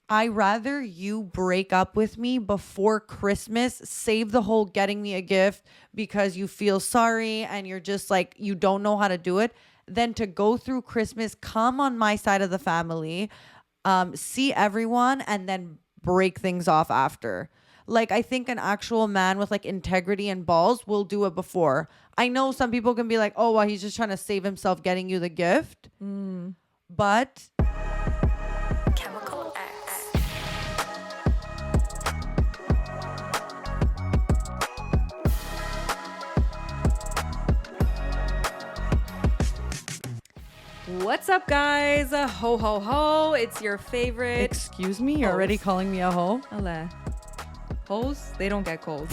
I rather you break up with me before Christmas, save the whole getting me a gift because you feel sorry and you're just like, you don't know how to do it, than to go through Christmas, come on my side of the family, see everyone, and then break things off after. Like, I think an actual man with like integrity and balls will do it before. I know some people can be like, oh, well, he's just trying to save himself getting you the gift. But Chemical X. What's up, guys? Ho, ho, ho. It's your favorite. excuse me, you're already calling me a hoe? Ala. Hoes, they don't get cold.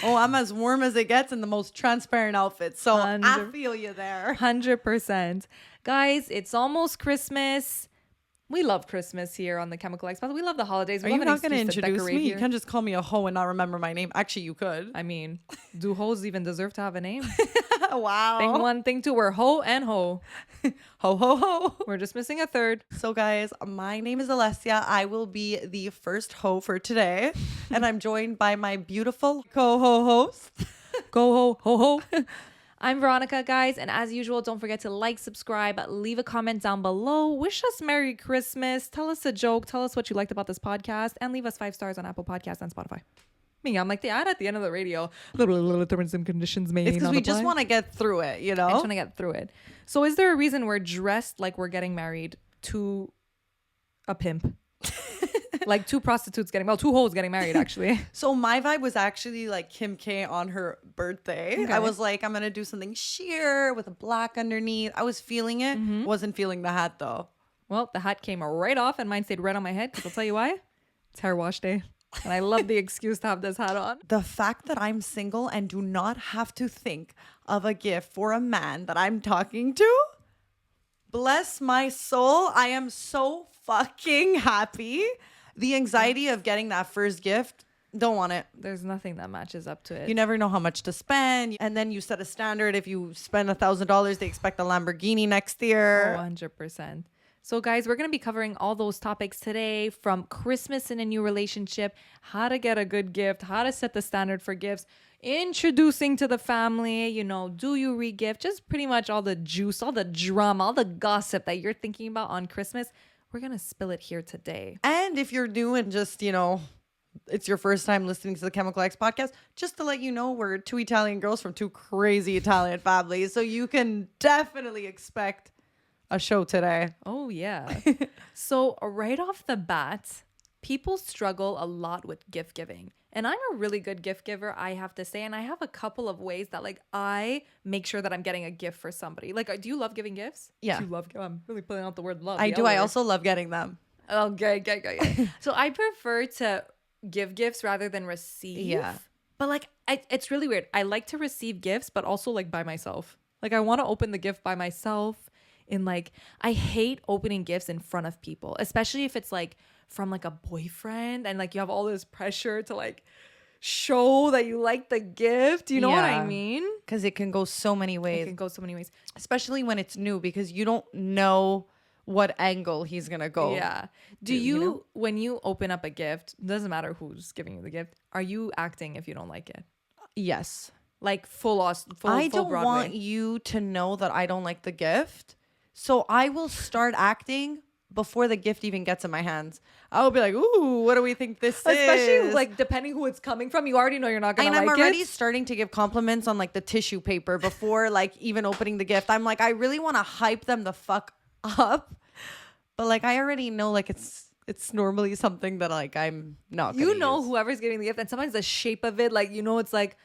Oh, I'm as warm as it gets in the most transparent outfit. So I feel you there. 100%. Guys, it's almost Christmas. We love Christmas here on the Chemical X. We love the holidays. Are you not going to introduce me? You can't just call me a hoe and not remember my name. Actually, you could. I mean, do hoes even deserve to have a name? Wow. Thing one, thing two, we're ho and ho. Ho, ho, ho. We're just missing a third. So, guys, my name is Alessia. I will be the first hoe for today. And I'm joined by my beautiful co-host. Go ho, ho, ho. I'm Veronica, guys, and as usual, don't forget to like, subscribe, leave a comment down below, wish us Merry Christmas, tell us a joke, tell us what you liked about this podcast, and leave us 5 stars on Apple Podcasts and Spotify. Me, I'm like the ad at the end of the radio. Little terms and conditions may It's because not we apply. just want to get through it, you know? I just want to get through it. So is there a reason we're dressed like we're getting married to a pimp? Like two prostitutes two hoes getting married, actually. So my vibe was actually like Kim K on her birthday. Okay. I was like, I'm going to do something sheer with a black underneath. I was feeling it. Wasn't feeling the hat though. Well, the hat came right off and mine stayed right on my head because I'll tell you why. It's hair wash day. And I love the excuse to have this hat on. The fact that I'm single and do not have to think of a gift for a man that I'm talking to, bless my soul. I am so fucking happy. The anxiety of getting that first gift, don't want it. There's nothing that matches up to it. You never know how much to spend. And then you set a standard. If you spend $1,000, they expect a Lamborghini next year. 100%. So guys, we're going to be covering all those topics today, from Christmas in a new relationship, how to get a good gift, how to set the standard for gifts, introducing to the family, do you re-gift, just pretty much all the juice, all the drama, all the gossip that you're thinking about on Christmas. We're going to spill it here today. And if you're new and just, it's your first time listening to the Chemical X podcast, just to let you know, we're two Italian girls from two crazy Italian families. So you can definitely expect a show today. Oh, yeah. So right off the bat, people struggle a lot with gift giving. And I'm a really good gift giver, I have to say. And I have a couple of ways that I make sure that I'm getting a gift for somebody. Do you love giving gifts? Yeah. Do you love? I'm really putting out the word love. I do. I also love getting them. Okay. So I prefer to give gifts rather than receive. Yeah. But it's really weird. I like to receive gifts, but also by myself. I want to open the gift by myself. I hate opening gifts in front of people, especially if it's from a boyfriend and you have all this pressure to show that you like the gift. You know what I mean? Because it can go so many ways. It can go so many ways. Especially when it's new, because you don't know what angle he's going to go. Yeah. Do you, when you open up a gift, doesn't matter who's giving you the gift, are you acting if you don't like it? Yes. Full I don't Broadway. want you to know that I don't like the gift. So I will start acting before the gift even gets in my hands. I will be like, ooh, what do we think this is? Especially depending who it's coming from, you already know you're not going to like it. And I'm already starting to give compliments on the tissue paper before even opening the gift. I'm I really want to hype them the fuck up. But I already know it's normally something that I'm not gonna use. Whoever's giving the gift, and sometimes the shape of it, it looks like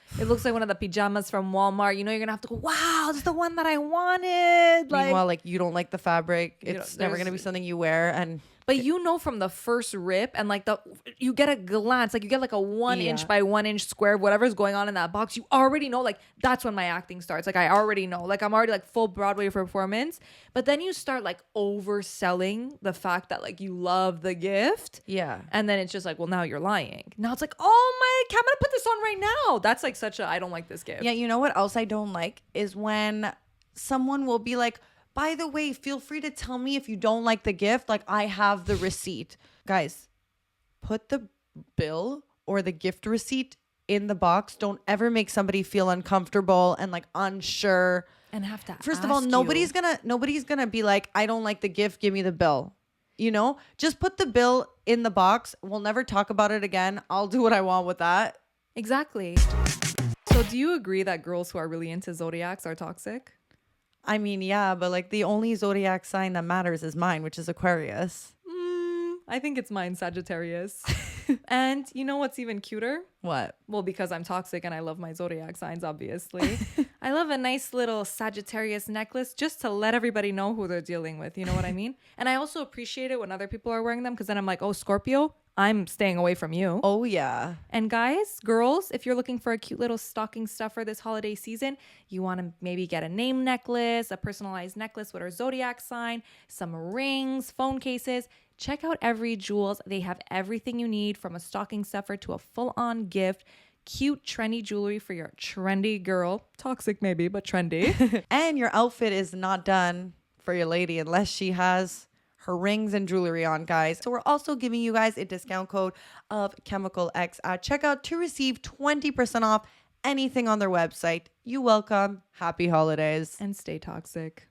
one of the pajamas from Walmart. You're gonna have to go, wow, this is the one that I wanted. Meanwhile, you don't like the fabric. It's never gonna be something you wear. But from the first rip, and you get a glance, you get a 1 inch by 1 inch square of whatever's going on in that box. You already know, that's when my acting starts. I already know, I'm already full Broadway performance. But then you start overselling the fact that you love the gift. Yeah. And then it's just well, now you're lying. Now it's oh my, I'm gonna put this on right now. That's such a, I don't like this gift. Yeah. You know what else I don't like is when someone will be By the way, feel free to tell me if you don't like the gift. Like, I have the receipt. Guys, put the bill or the gift receipt in the box. Don't ever make somebody feel uncomfortable and like unsure. And have to First of all, nobody's gonna be like, I don't like the gift, give me the bill. You know, just put the bill in the box. We'll never talk about it again. I'll do what I want with that. Exactly. So do you agree that girls who are really into zodiacs are toxic? I mean, yeah, but like the only zodiac sign that matters is mine, which is Aquarius. I think it's mine, Sagittarius. And you know what's even cuter? What? Well, because I'm toxic and I love my zodiac signs, obviously. I love a nice little Sagittarius necklace just to let everybody know who they're dealing with. You know what I mean? And I also appreciate it when other people are wearing them because then I'm like, oh, Scorpio, I'm staying away from you. Oh, yeah. And guys, girls, if you're looking for a cute little stocking stuffer this holiday season, you want to maybe get a name necklace, a personalized necklace with our zodiac sign, some rings, phone cases. Check out Every Jewels. They have everything you need from a stocking stuffer to a full-on gift. Cute, trendy jewelry for your trendy girl. Toxic maybe, but trendy. And your outfit is not done for your lady unless she has her rings and jewelry on, guys. So we're also giving you guys a discount code of Chemical X at checkout to receive 20% off anything on their website. You welcome. Happy holidays. And stay toxic.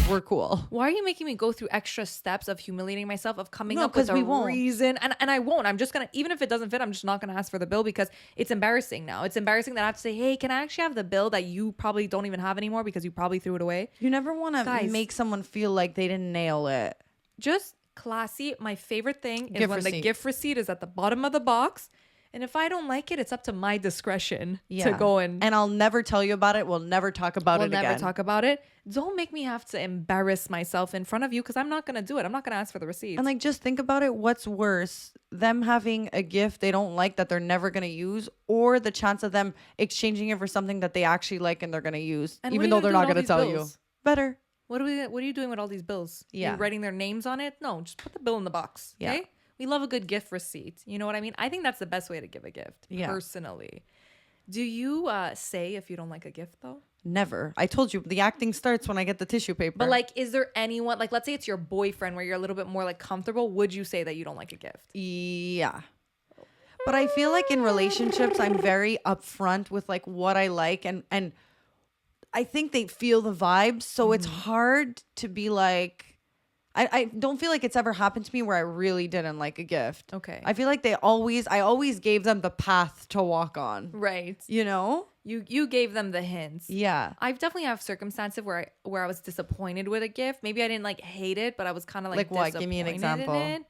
We're cool. Why are you making me go through extra steps of humiliating myself, of coming No, up with 'cause we a won't. reason? And I won't. I'm just going to, even if it doesn't fit, I'm just not going to ask for the bill because it's embarrassing now. It's embarrassing that I have to say, hey, can I actually have the bill that you probably don't even have anymore because you probably threw it away? You never want to Guys. make someone feel like they didn't nail it. Just classy. My favorite thing is Gift when the receipt. gift receipt is at the bottom of the box. And if I don't like it, it's up to my discretion to Yeah. go and I'll never tell you about it. We'll never talk about we'll it never again. talk about it. Don't make me have to embarrass myself in front of you because I'm not going to do it. I'm not going to ask for the receipt. And like, just think about it. What's worse, them having a gift they don't like that they're never going to use, or the chance of them exchanging it for something that they actually like and they're going to use, And what are even you though they're gonna not do with going all to these tell you. bills? Better. What are you doing with all these bills? Yeah. You writing their names on it? No, just put the bill in the box. Yeah. Okay. We love a good gift receipt. You know what I mean? I think that's the best way to give a gift. Yeah. Personally. Do you say if you don't like a gift though? Never. I told you the acting starts when I get the tissue paper. But like, is there anyone like, let's say it's your boyfriend where you're a little bit more like comfortable? Would you say that you don't like a gift? yeah. But I feel like in relationships, I'm very upfront with like what I like, and I think they feel the vibes. So it's hard to be like, I don't feel like it's ever happened to me where I really didn't like a gift. Okay. I feel like I always gave them the path to walk on. Right. You know? You gave them the hints. Yeah. I've definitely have circumstances where I was disappointed with a gift. Maybe I didn't like hate it, but I was kind of like Like what? Give me an disappointed in example. it.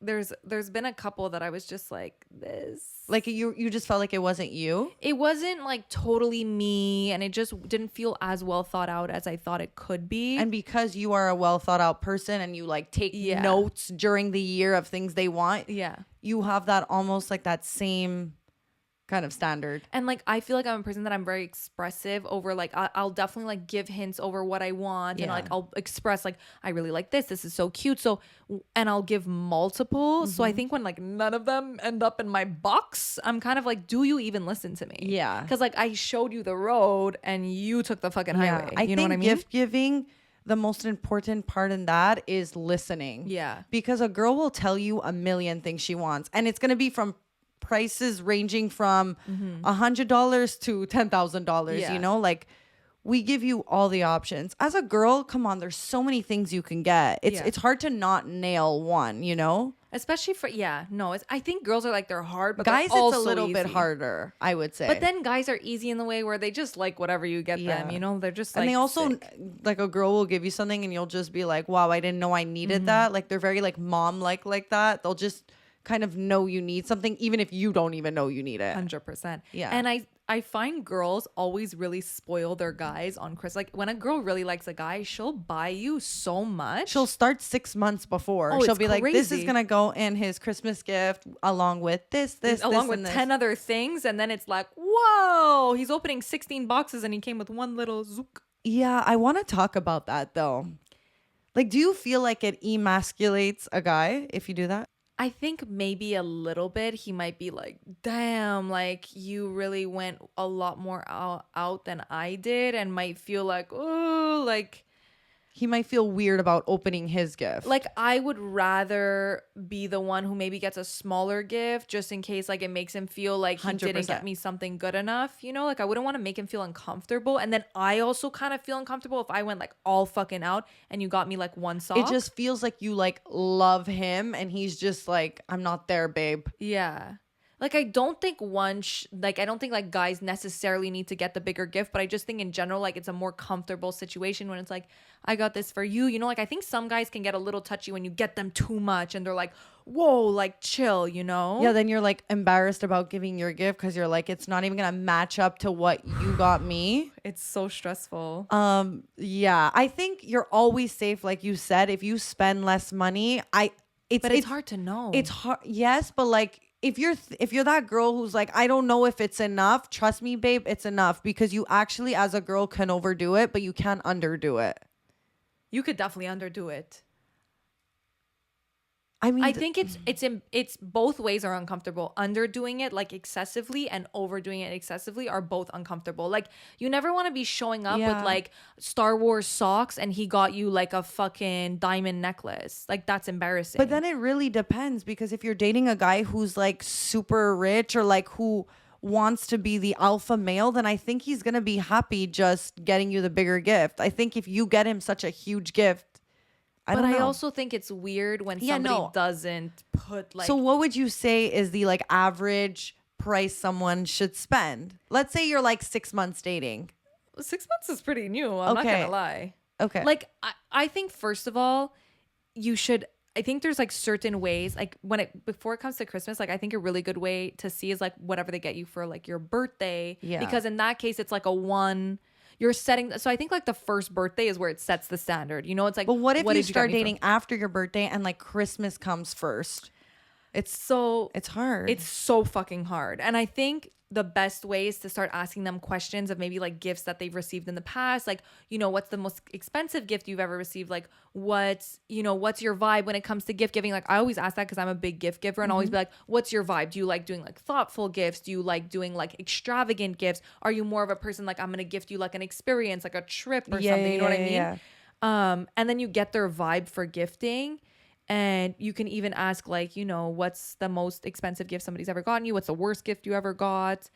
There's been a couple that I was just like this. Like you just felt like it wasn't you? It wasn't like totally me, and it just didn't feel as well thought out as I thought it could be. And because you are a well thought out person and you like take Yeah. notes during the year of things they want, yeah. you have that almost like that same kind of standard. And like I feel like I'm a person that I'm very expressive over like I'll definitely like give hints over what I want and Yeah. like I'll express like I really like this is so cute, so and I'll give multiple. So I think when like none of them end up in my box, I'm kind of like, do you even listen to me? Yeah. Because like I showed you the road and you took the fucking highway. I You know think what I mean? gift giving, the most important part in that is listening. Yeah. Because a girl will tell you a million things she wants, and it's going to be from prices ranging from $100 to $10,000. Yeah. You know, like we give you all the options. As a girl, come on, there's so many things you can get. Yeah. It's hard to not nail one. You know, Especially for I think girls are like they're hard, but guys, they're it's a also little bit easy. harder, I would say. But then guys are easy in the way where they just like whatever you get them. Yeah. You know, they're just like and they also sick. like a girl will give you something and you'll just be like, wow, I didn't know I needed that. Like they're very like mom like that. They'll just kind of know you need something even if you don't even know you need it. 100%. Yeah. And I find girls always really spoil their guys on Christmas. Like when a girl really likes a guy, she'll buy you so much. She'll start 6 months before. Oh, She'll it's be like, this is crazy. gonna go in his Christmas gift along with this, along with and this. 10 other things, and then it's like, whoa, he's opening 16 boxes and he came with one little zook. Yeah, I want to talk about that though. Like, do you feel like it emasculates a guy if you do that? I think maybe a little bit he might be like, damn, like you really went a lot more out than I did, and might feel like, oh, He might feel weird about opening his gift. I would rather be the one who maybe gets a smaller gift just in case like it makes him feel like he didn't 100%. get me something good enough, you know? Like I wouldn't want to make him feel uncomfortable. And then I also kind of feel uncomfortable if I went like all fucking out and you got me like one sock. It just feels like you like love him and he's just like, I'm not there, babe. Yeah. Like I don't think I don't think like guys necessarily need to get the bigger gift, but I just think in general like it's a more comfortable situation when it's like I got this for you, you know, like I think some guys can get a little touchy when you get them too much and they're like, "Whoa, like chill," you know? Yeah, then you're like embarrassed about giving your gift because you're like, it's not even gonna match up to what you got me. It's so stressful. Yeah, I think you're always safe, like you said, if you spend less money. It's hard to know. It's hard, yes, but like if you're that girl who's like, I don't know if it's enough, trust me, babe, it's enough because you actually as a girl can overdo it, but you can't underdo it. You could definitely underdo it. I mean, I think it's both ways are uncomfortable. Underdoing it like excessively and overdoing it excessively are both uncomfortable. Like you never want to be showing up Yeah. with like Star Wars socks and he got you like a fucking diamond necklace. Like that's embarrassing. but then it really depends because if you're dating a guy who's like super rich or like who wants to be the alpha male, then I think he's going to be happy just getting you the bigger gift. I think if you get him such a huge gift, I but don't know. I also think it's weird when Yeah, somebody no. doesn't put like So what would you say is the like average price someone should spend? Let's say you're like 6 months dating. 6 months is pretty new. I'm not Okay. gonna lie. Okay. Like I think first of all, you should. I think there's like certain ways like before it comes to Christmas, like I think a really good way to see is like whatever they get you for like your birthday. Yeah. Because in that case, it's like a one. You're setting. So I think like the first birthday is where it sets the standard. You know, it's like. But what if you did start get me for? dating after your birthday and like Christmas comes first? So It's hard. it's so fucking hard. And I think the best way is to start asking them questions of maybe like gifts that they've received in the past. Like, you know, what's the most expensive gift you've ever received? Like, what's your vibe when it comes to gift giving? Like, I always ask that because I'm a big gift giver and always be like, what's your vibe? Do you like doing like thoughtful gifts? Do you like doing like extravagant gifts? Are you more of a person like, I'm going to gift you like an experience, like a trip or something? You know what I mean? Yeah. And then you get their vibe for gifting. And you can even ask like, you know, what's the most expensive gift somebody's ever gotten you? What's the worst gift you ever got?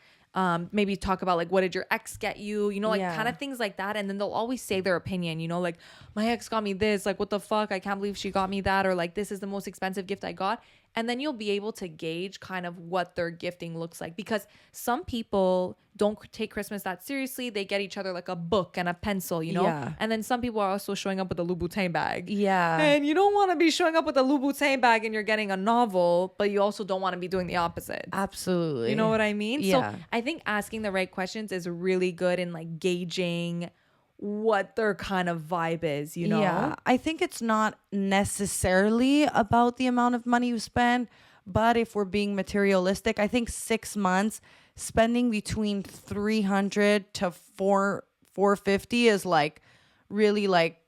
Maybe talk about like, what did your ex get you? You know, like Yeah. kind of things like that. And then they'll always say their opinion, you know, like my ex got me this, like, what the fuck? I can't believe she got me that. Or like, this is the most expensive gift I got. And then you'll be able to gauge kind of what their gifting looks like because some people don't take Christmas that seriously. They get each other like a book and a pencil, you know? Yeah. And then some people are also showing up with a Louboutin bag. Yeah. And you don't want to be showing up with a Louboutin bag and you're getting a novel, but you also don't want to be doing the opposite. Absolutely. You know what I mean? Yeah. So I think asking the right questions is really good in like gauging what their kind of vibe is, you know? Yeah. I think it's not necessarily about the amount of money you spend, but if we're being materialistic, I think 6 months spending between 300 to 450 is like really like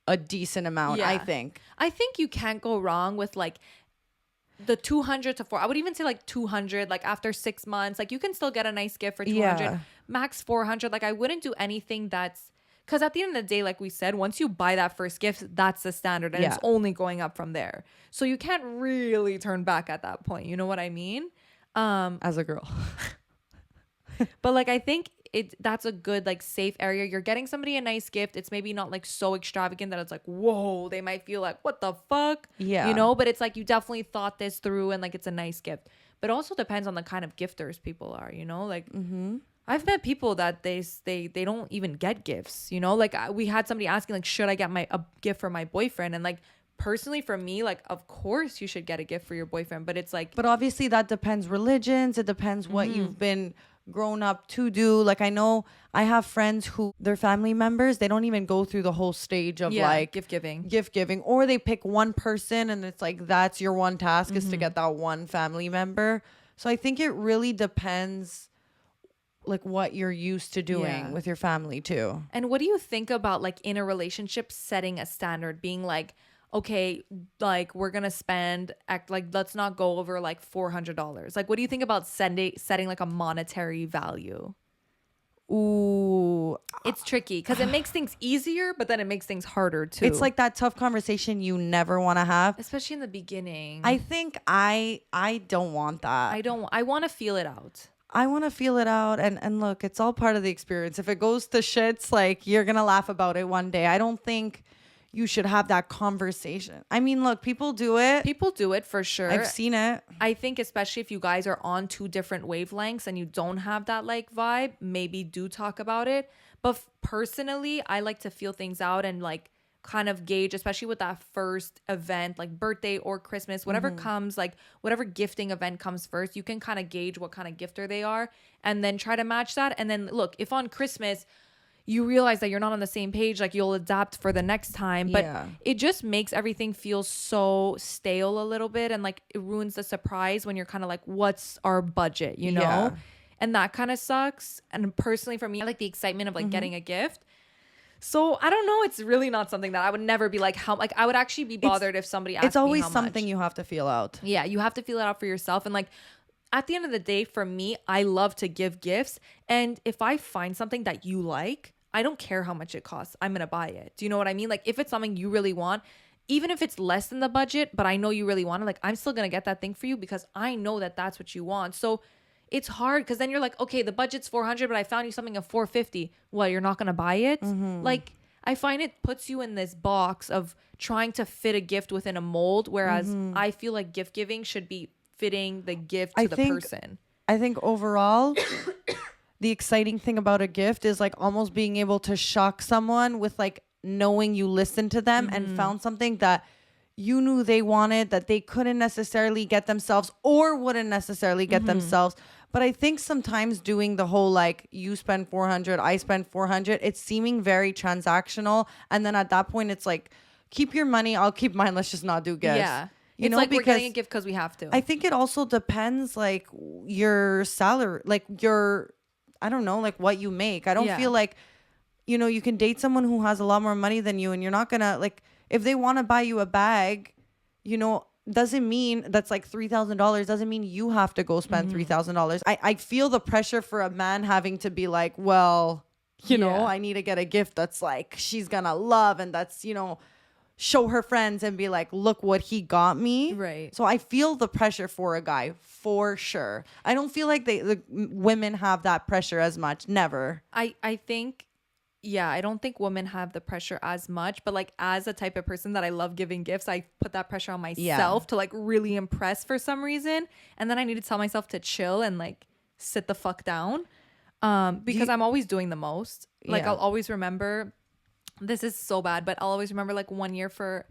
a decent amount, I think. I think you can't go wrong with like the 200 to 4. I would even say like 200, like after 6 months, like you can still get a nice gift for 200, Yeah. max 400. Like I wouldn't do anything that's because at the end of the day, like we said, once you buy that first gift, that's the standard and it's Yeah. only going up from there. So you can't really turn back at that point. You know what I mean? As a girl. But like I think that's a good like safe area. You're getting somebody a nice gift. It's maybe not like so extravagant that it's like, whoa, they might feel like, what the fuck? Yeah. You know, but it's like you definitely thought this through and like it's a nice gift. But it also depends on the kind of gifters people are, you know? Like I've met people that they don't even get gifts, you know? Like we had somebody asking like, should I get a gift for my boyfriend? And like personally for me, like of course you should get a gift for your boyfriend, but it's like But obviously that depends religions. It depends what you've been grown up to do. Like I know I have friends who their family members, they don't even go through the whole stage of like gift giving, or they pick one person and it's like that's your one task is to get that one family member. So I think it really depends like what you're used to doing Yeah. with your family too. And what do you think about like in a relationship setting a standard, being like, okay, like we're gonna spend like let's not go over like $400. Like, what do you think about setting like a monetary value? Ooh, It's tricky because it makes things easier, but then it makes things harder too. it's like that tough conversation you never want to have. especially in the beginning. I think I don't want that. I want to feel it out. I want to feel it out, and look, it's all part of the experience. If it goes to shits, like, you're gonna laugh about it one day. I don't think you should have that conversation. I mean, look, people do it. People do it for sure. I've seen it. I think especially if you guys are on two different wavelengths and you don't have that like vibe, maybe do talk about it. But personally, I like to feel things out and like kind of gauge, especially with that first event, like birthday or Christmas, whatever comes, like whatever gifting event comes first, you can kind of gauge what kind of gifter they are and then try to match that. And then look, if on Christmas you realize that you're not on the same page, like you'll adapt for the next time. But it just makes everything feel so stale a little bit, and like it ruins the surprise when you're kind of like, what's our budget, you know? Yeah. And that kind of sucks. And personally for me, I like the excitement of like getting a gift. So I don't know. It's really not something that I would never be like, how, like I would actually be bothered if somebody asked me It's always how something much. you have to feel out. Yeah, you have to feel it out for yourself. And like at the end of the day, for me, I love to give gifts. And if I find something that you like, I don't care how much it costs. I'm going to buy it. Do you know what I mean? Like if it's something you really want, even if it's less than the budget, but I know you really want it, like I'm still going to get that thing for you because I know that that's what you want. So it's hard because then you're like, okay, the budget's 400, but I found you something at 450. Well, you're not going to buy it? Like I find it puts you in this box of trying to fit a gift within a mold, whereas I feel like gift giving should be fitting the gift to the person. I think overall, the exciting thing about a gift is like almost being able to shock someone with like knowing you listened to them and found something that you knew they wanted that they couldn't necessarily get themselves or wouldn't necessarily get themselves. But I think sometimes doing the whole like you spend 400, I spend 400, it's seeming very transactional. And then at that point, it's like, keep your money, I'll keep mine. Let's just not do gifts. Yeah. You It's know, like we're because getting a gift because we have to. I think it also depends like your salary, like your, I don't know, like what you make. I don't feel like, you know, you can date someone who has a lot more money than you and you're not gonna like, if they want to buy you a bag, you know, doesn't mean that's like $3,000 doesn't mean you have to go spend $3,000. I feel the pressure for a man having to be like, well, you know, I need to get a gift that's like she's gonna love and that's, you know, show her friends and be like, look what he got me. Right. So I feel the pressure for a guy for sure. I don't feel like the women have that pressure as much. Never. I think, yeah, I don't think women have the pressure as much, but like as a type of person that I love giving gifts, I put that pressure on myself to like really impress for some reason. And then I need to tell myself to chill and like sit the fuck down. Because I'm always doing the most. Like I'll always remember, this is so bad, but I'll always remember like one year for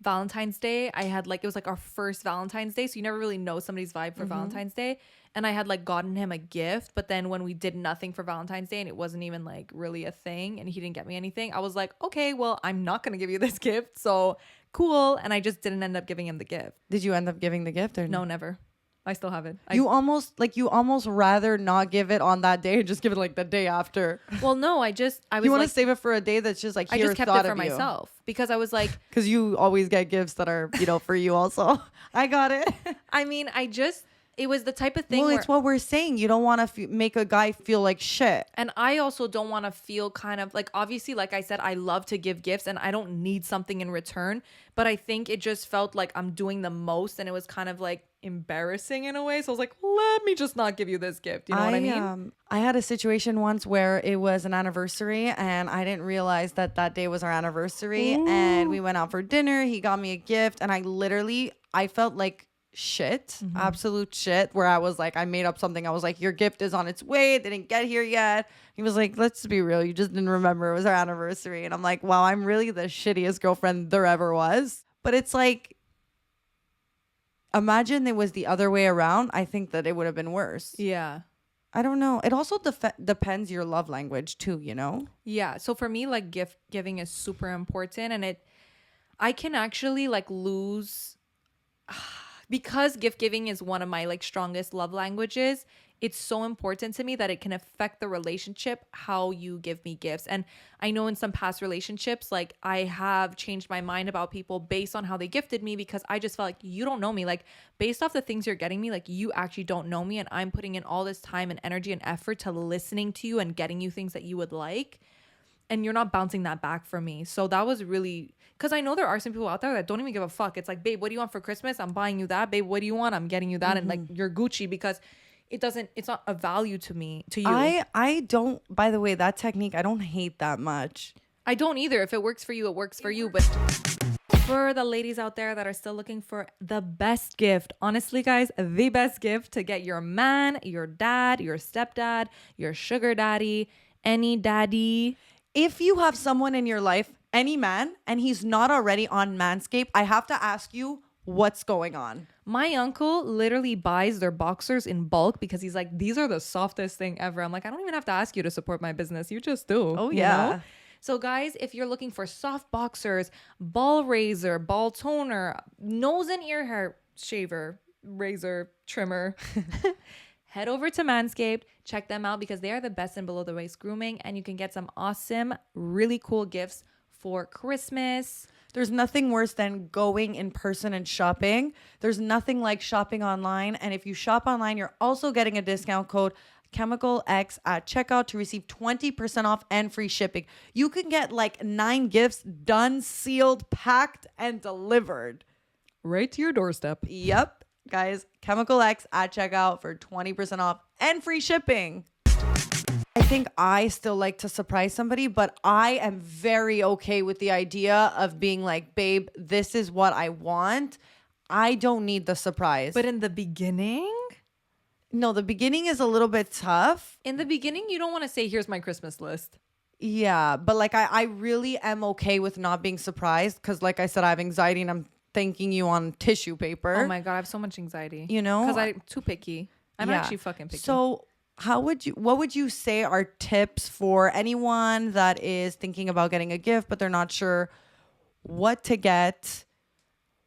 Valentine's Day, I had like, it was like our first Valentine's Day. So you never really know somebody's vibe for Valentine's Day. And I had like gotten him a gift, but then when we did nothing for Valentine's Day and it wasn't even like really a thing and he didn't get me anything, I was like, okay, well, I'm not going to give you this gift. So cool. And I just didn't end up giving him the gift. Did you end up giving the gift or No, never. I still have it. You almost rather not give it on that day and just give it like the day after. Well, no, I was You want to like, save it for a day that's just like, I here, just kept thought it for of you. myself because I was like, Because you always get gifts that are, you know, for you also. I got it. I mean, it was the type of thing Well, where, it's what we're saying. You don't want to make a guy feel like shit. and I also don't want to feel kind of like, obviously, like I said, I love to give gifts and I don't need something in return. But I think it just felt like I'm doing the most and it was kind of like embarrassing in a way. So I was like, let me just not give you this gift. You know what I mean? I had a situation once where it was an anniversary and I didn't realize that that day was our anniversary. Ooh. And we went out for dinner. He got me a gift and I felt like shit, absolute shit, where I was like, I made up something. I was like, your gift is on its way. It didn't get here yet. He was like, let's be real. You just didn't remember it was our anniversary. And I'm like, wow, I'm really the shittiest girlfriend there ever was. But it's like, imagine it was the other way around. I think that it would have been worse. Yeah. I don't know. It also depends your love language too, you know? Yeah. So for me, like gift giving is super important and I can actually like lose because gift giving is one of my like strongest love languages. it's so important to me that it can affect the relationship how you give me gifts. And I know in some past relationships, like I have changed my mind about people based on how they gifted me, because I just felt like, you don't know me. Like based off the things you're getting me, like you actually don't know me, and I'm putting in all this time and energy and effort to listening to you and getting you things that you would like, and you're not bouncing that back from me. So that was really, because I know there are some people out there that don't even give a fuck. It's like, babe, what do you want for Christmas? I'm buying you that. Babe, what do you want? I'm getting you that. And like, you're Gucci, because it's not a value to me, to you. I don't, by the way, that technique, I don't hate that much. I don't either. If it works for you, it works for you. But for the ladies out there that are still looking for the best gift, honestly, guys, the best gift to get your man, your dad, your stepdad, your sugar daddy, any daddy. If you have someone in your life, any man, and he's not already on Manscaped, I have to ask you, what's going on? My uncle literally buys their boxers in bulk because he's like, these are the softest thing ever. I'm like, I don't even have to ask you to support my business. You just do. Oh, you yeah. know? So guys, if you're looking for soft boxers, ball razor, ball toner, nose and ear hair shaver, razor, trimmer, head over to Manscaped, check them out because they are the best in below the waist grooming, and you can get some awesome, really cool gifts for Christmas. There's nothing worse than going in person and shopping. There's nothing like shopping online. And if you shop online, you're also getting a discount code Chemical X at checkout to receive 20% off and free shipping. You can get like 9 gifts done, sealed, packed, and delivered Right to your doorstep. Yep, guys, Chemical X at checkout for 20% off and free shipping. I think I still like to surprise somebody, but I am very okay with the idea of being like, babe, this is what I want. I don't need the surprise. But in the beginning? No, the beginning is a little bit tough. In the beginning, you don't want to say, here's my Christmas list. Yeah, but like I really am okay with not being surprised because like I said, I have anxiety and I'm thanking you on tissue paper. Oh my God, I have so much anxiety. You know? Because I'm too picky. I'm actually fucking picky. So what would you say are tips for anyone that is thinking about getting a gift, but they're not sure what to get,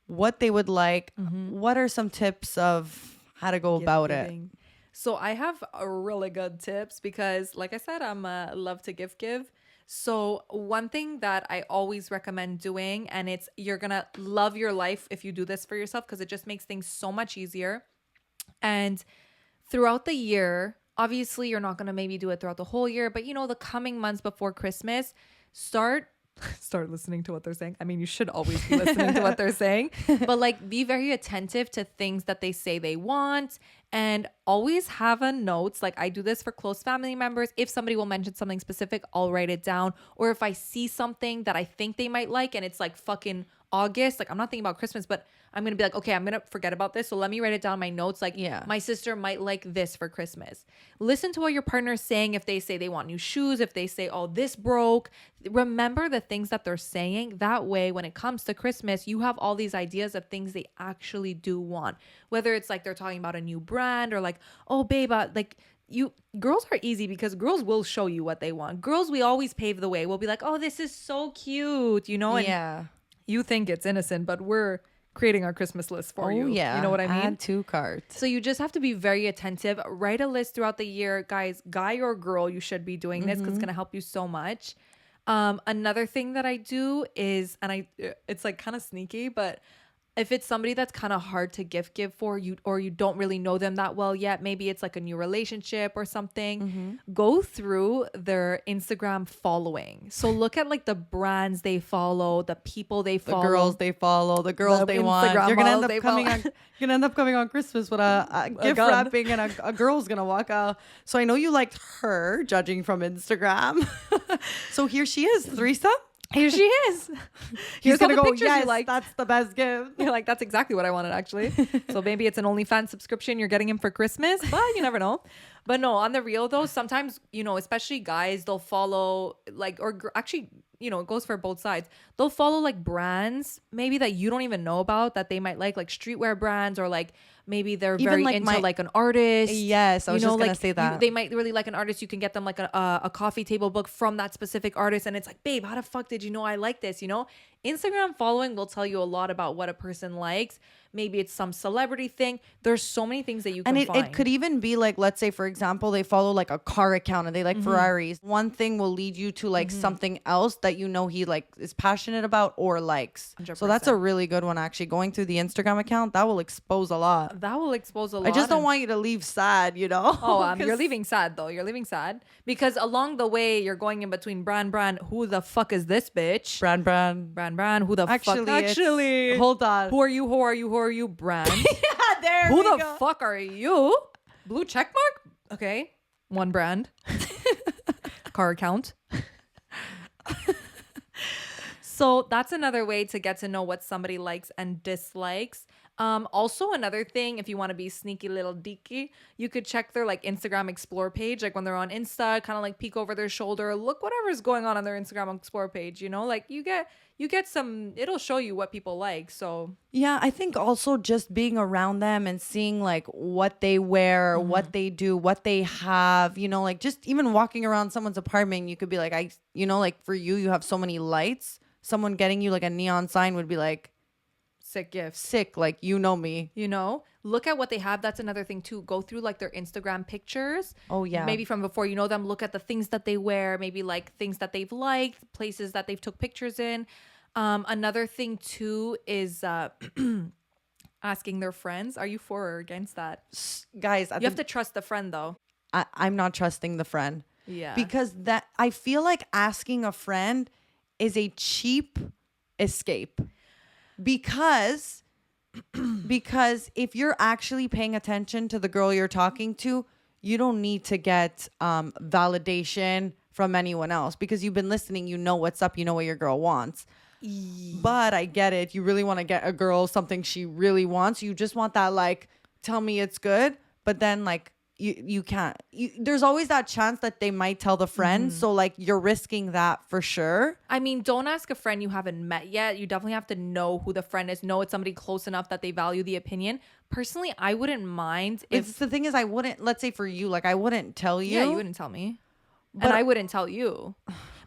what they would like? What are some tips of how to go about it? So I have a really good tips because like I said, I'm love to give. So one thing that I always recommend doing, and it's, you're going to love your life if you do this for yourself because it just makes things so much easier. And throughout the year, obviously you're not going to maybe do it throughout the whole year, but you know, the coming months before Christmas, start listening to what they're saying. I mean, you should always be listening to what they're saying, but like be very attentive to things that they say they want, and always have a notes. Like I do this for close family members. If somebody will mention something specific, I'll write it down. Or if I see something that I think they might like and it's like fucking August, like I'm not thinking about Christmas, but I'm going to be like, okay, I'm going to forget about this. So let me write it down in my notes. Like my sister might like this for Christmas. Listen to what your partner is saying. If they say they want new shoes, if they say, oh, this broke, remember the things that they're saying. That way, when it comes to Christmas, you have all these ideas of things they actually do want. Whether it's like they're talking about a new brand or like, oh, babe, like girls are easy because girls will show you what they want. Girls, we always pave the way. We'll be like, oh, this is so cute, you know? And you think it's innocent, but we're creating our Christmas list for you. Yeah. You know what I mean? Add 2 cards. So you just have to be very attentive. Write a list throughout the year. Guys, guy or girl, you should be doing this because it's going to help you so much. Another thing that I do is, and it's like kind of sneaky, but if it's somebody that's kind of hard to give for you, or you don't really know them that well yet, maybe it's like a new relationship or something, go through their Instagram following. So look at like the brands they follow, the people they follow, the girls they follow, the girls they want. You're gonna end up coming on Christmas with a gift wrapping, and a girl's gonna walk out. So I know you liked her, judging from Instagram. So here she is, threesome. Here she is. He's gonna go, yes, that's the best gift. You're like, that's exactly what I wanted, actually. So maybe it's an OnlyFans subscription you're getting him for Christmas, but you never know. But no, on the real though, sometimes, you know, especially guys, they'll follow like, actually, you know, it goes for both sides. They'll follow like brands maybe that you don't even know about that they might like streetwear brands or like maybe they're Even very like into like an artist. Yes, I was just gonna say that. they might really like an artist. You can get them like a coffee table book from that specific artist, and it's like, babe, how the fuck did you know I like this? Instagram following will tell you a lot about what a person likes. Maybe it's some celebrity thing. There's so many things that you can and find. it could even be like, let's say for example, they follow like a car account and they like Ferraris. One thing will lead you to like something else that he like is passionate about or likes. 100%. So that's a really good one, actually. Going through the Instagram account, that will expose a lot. That will expose a lot. I just don't want you to leave sad, Oh, you're 'Cause- leaving sad though. You're leaving sad because along the way you're going in between brand. Who the fuck is this bitch? brand. Brand. Who the Actually, fuck? Actually, hold on. Who are you? Who are you? Who are you? Brand. Yeah, there Who we the go. fuck are you? Blue check mark? Okay. One brand. Car account. So that's another way to get to know what somebody likes and dislikes. Also another thing, if you want to be sneaky little deaky, you could check their like Instagram Explore page. Like when they're on Insta, kind of like peek over their shoulder, look whatever's going on their Instagram Explore page. Like you get some. It'll show you what people like. So Yeah, I think also just being around them and seeing like what they wear, what they do, what they have, like just even walking around someone's apartment, you could be like, like for you have so many lights. Someone getting you like a neon sign would be like sick gifts. sick, like me. Look at what they have. That's another thing too. Go through like their Instagram pictures. Oh yeah. Maybe from before you know them. Look at the things that they wear. Maybe like things that they've liked, places that they've took pictures in. Another thing too is asking their friends. Are you for or against that? Guys, You have to trust the friend though. I'm not trusting the friend. Yeah. Because that I feel like asking a friend is a cheap escape. Because if you're actually paying attention to the girl you're talking to, you don't need to get validation from anyone else because you've been listening, you know what's up, you know what your girl wants. But I get it. You really want to get a girl something she really wants. You just want that like, tell me it's good. But then like you can't. There's always that chance that they might tell the friend. So like you're risking that for sure. I mean, don't ask a friend you haven't met yet. You definitely have to know who the friend is. Know it's somebody close enough that they value the opinion. Personally, I wouldn't mind if The thing is, I wouldn't, let's say for you, like I wouldn't tell you. Yeah, you wouldn't tell me. And I wouldn't tell you.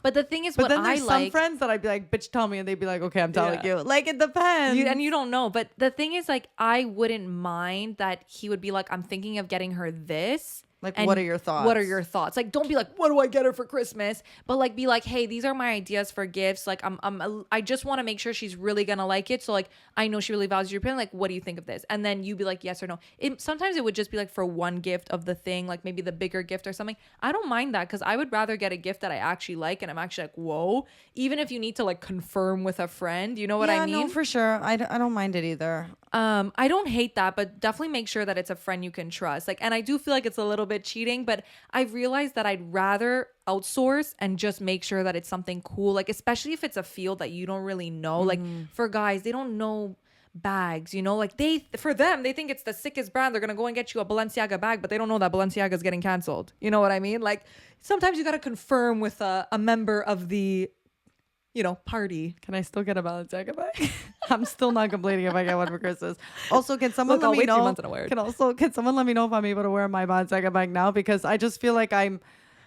But the thing is, But what then I there's like, some friends that I'd be like, bitch, tell me. And they'd be like, okay, I'm telling Yeah. you. Like, it depends. and you don't know. But the thing is, like, I wouldn't mind that he would be like, I'm thinking of getting her this. Like, And what are your thoughts? What are your thoughts? Like, don't be like, what do I get her for Christmas? But like, be like, hey, these are my ideas for gifts. Like, I just want to make sure she's really gonna like it. So like, I know she really values your opinion. Like, what do you think of this? And then you be like, yes or no. Sometimes it would just be like for one gift of the thing, like maybe the bigger gift or something. I don't mind that because I would rather get a gift that I actually like and I'm actually like, whoa. Even if you need to like confirm with a friend, you know what I mean? No, for sure. I don't mind it either. I don't hate that, but definitely make sure that it's a friend you can trust. Like, and I do feel like it's a little bit cheating, but I've realized that I'd rather outsource and just make sure that it's something cool. Like, especially if it's a field that you don't really know. Like for guys, they don't know bags, like for them, they think it's the sickest brand. They're going to go and get you a Balenciaga bag, but they don't know that Balenciaga is getting canceled. You know what I mean? Like sometimes you got to confirm with a member of the party. Can I still get a Balenciaga bag? I'm still not complaining if I get one for Christmas. Also, can someone Look, I'll let me wait 3 know? months and a word. Can someone let me know if I'm able to wear my Balenciaga bag now? Because I just feel like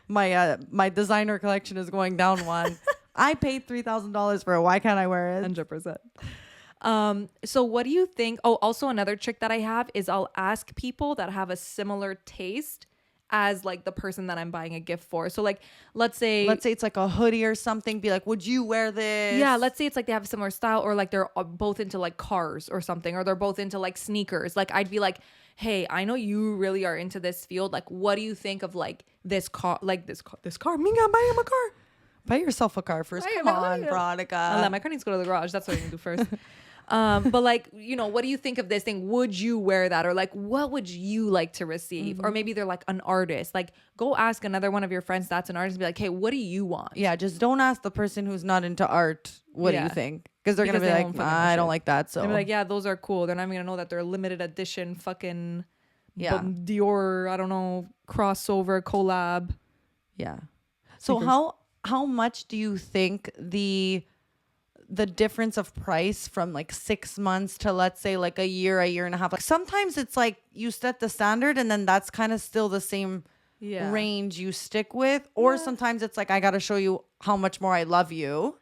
my designer collection is going down one. I paid $3,000 for it. Why can't I wear it? 100%. So what do you think? Oh, also another trick that I have is I'll ask people that have a similar taste as like the person that I'm buying a gift for. So like, let's say it's like a hoodie or something. Be like, would you wear this? yeah, let's say it's like they have a similar style or like they're both into like cars or something, or they're both into like sneakers. Like I'd be like, hey, I know you really are into this field. Like, what do you think of like this car? Like this car? Me, I'm buying him a car. Buy yourself a car first. Buy Come him a on, car. Veronica. My car needs to go to the garage. That's what I'm gonna do first. But like, what do you think of this thing? Would you wear that? Or like, what would you like to receive? Or maybe they're like an artist. Like, go ask another one of your friends that's an artist and be like, hey, what do you want? Yeah, just don't ask the person who's not into art. What do you Yeah. think? Because they're gonna Because be they like, won't fucking nah, I know don't shit. like that. So They'll be like, yeah, those are cool. They're not even gonna know that they're limited edition fucking Yeah. Dior, I don't know, crossover collab. yeah. So Sneakers. how much do you think the the difference of price from like 6 months to, let's say, like a year and a half. Like sometimes it's like you set the standard and then that's kind of still the same range you stick with. Or sometimes it's like, I got to show you how much more I love you.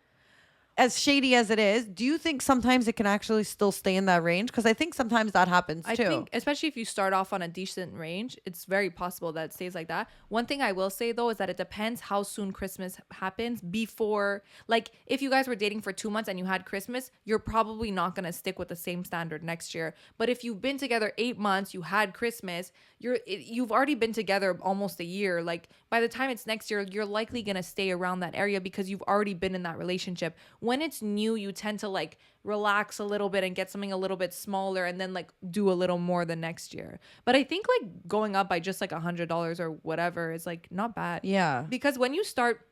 As shady as it is, do you think sometimes it can actually still stay in that range? Because I think sometimes that happens too. I think, especially if you start off on a decent range, it's very possible that it stays like that. One thing I will say though is that it depends how soon Christmas happens before. Like if you guys were dating for 2 months and you had Christmas, you're probably not gonna stick with the same standard next year. But if you've been together 8 months, you had Christmas, you've already been together almost a year. Like by the time it's next year, you're likely gonna stay around that area because you've already been in that relationship. When it's new, you tend to like relax a little bit and get something a little bit smaller and then like do a little more the next year. But I think like going up by just like $100 or whatever is like not bad. Yeah. Because when you start,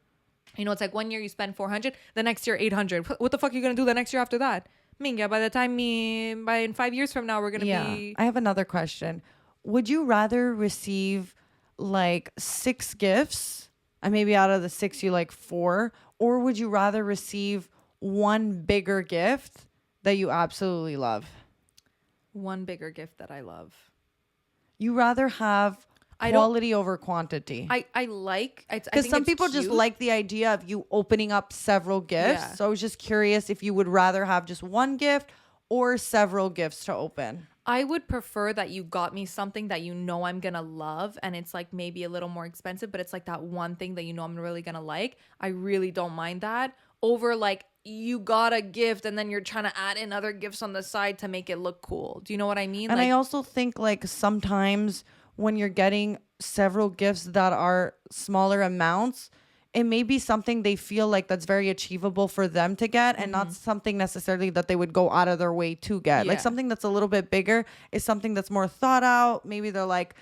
it's like 1 year you spend 400, the next year 800. What the fuck are you gonna do the next year after that? Minga, by the time in 5 years from now, we're gonna be. I have another question. Would you rather receive like 6 gifts and maybe out of the 6 you like 4, or would you rather receive one bigger gift that you absolutely love? One bigger gift that I love. You rather have quality over quantity. I like, because some people just like the idea of you opening up several gifts. Yeah. So I was just curious if you would rather have just one gift or several gifts to open. I would prefer that you got me something that you know I'm gonna love, and it's like maybe a little more expensive, but it's like that one thing that you know I'm really gonna like. I really don't mind that over like you got a gift and then you're trying to add in other gifts on the side to make it look cool. Do you know what I mean? And like, I also think like sometimes when you're getting several gifts that are smaller amounts, it may be something they feel like that's very achievable for them to get and not something necessarily that they would go out of their way to get. Like something that's a little bit bigger is something that's more thought out. Maybe they're like,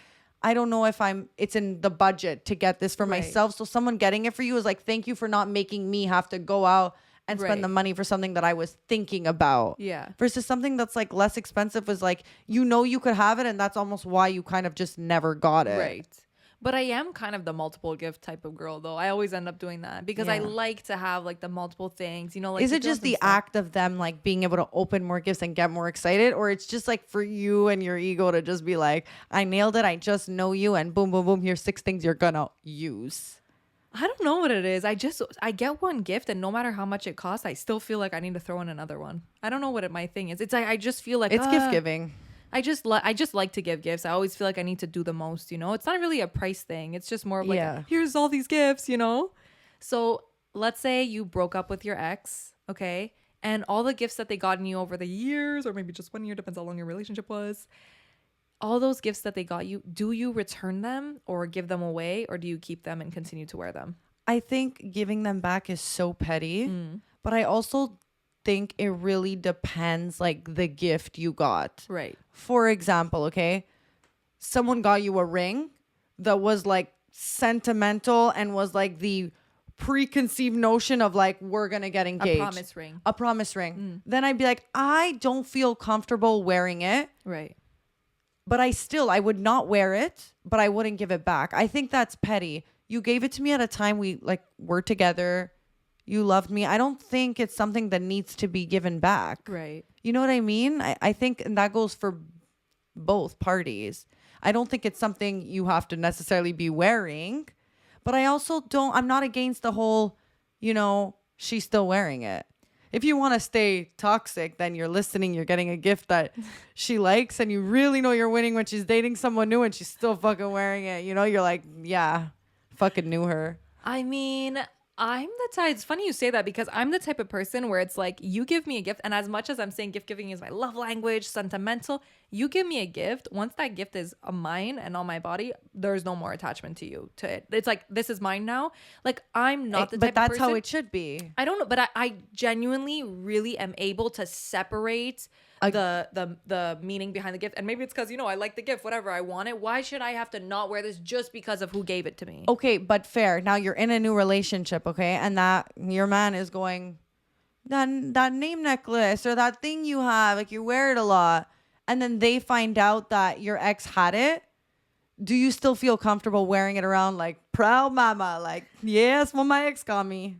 I don't know if it's in the budget to get this for myself. So someone getting it for you is like, thank you for not making me have to go out and spend the money for something that I was thinking about. Yeah. Versus something that's like less expensive was like, you could have it and that's almost why you kind of just never got it. Right. But I am kind of the multiple gift type of girl though. I always end up doing that because I like to have like the multiple things, like. Is it just the act of them like being able to open more gifts and get more excited? Or it's just like for you and your ego to just be like, I nailed it. I just know you and boom, boom, boom. Here's 6 things you're gonna use. I don't know what it is. I get one gift and no matter how much it costs, I still feel like I need to throw in another one. I don't know what my thing is. It's like, I just feel like it's gift giving. I just like to give gifts. I always feel like I need to do the most, It's not really a price thing. It's just more of like, here's all these gifts, So let's say you broke up with your ex, okay? And all the gifts that they gotten you over the years, or maybe just 1 year, depends how long your relationship was. All those gifts that they got you, do you return them or give them away, or do you keep them and continue to wear them? I think giving them back is so petty, but I also think it really depends like the gift you got. Right. For example, okay, someone got you a ring that was like sentimental and was like the preconceived notion of like, we're gonna get engaged. A promise ring. Then I'd be like, I don't feel comfortable wearing it. Right. But I would not wear it, but I wouldn't give it back. I think that's petty. You gave it to me at a time we like were together. You loved me. I don't think it's something that needs to be given back. Right. You know what I mean? I think, and that goes for both parties. I don't think it's something you have to necessarily be wearing, but I'm not against the whole, she's still wearing it. If you want to stay toxic, then you're listening, you're getting a gift that she likes and you really know you're winning when she's dating someone new and she's still fucking wearing it. You're like, yeah, fucking knew her. I mean, I'm the type, it's funny you say that because I'm the type of person where it's like, you give me a gift, and as much as I'm saying gift giving is my love language, sentimental, you give me a gift, once that gift is mine and on my body, there's no more attachment to it. It's like, this is mine now. Like, I'm not the type of person. But that's how it should be. I don't know, but I genuinely really am able to separate the meaning behind the gift. And maybe it's because, I like the gift, whatever, I want it. Why should I have to not wear this just because of who gave it to me? Okay, but fair. Now you're in a new relationship, okay? And that your man is going, that name necklace or that thing you have, like you wear it a lot. And then they find out that your ex had it. Do you still feel comfortable wearing it around like proud mama? Like, yes, well, my ex got me.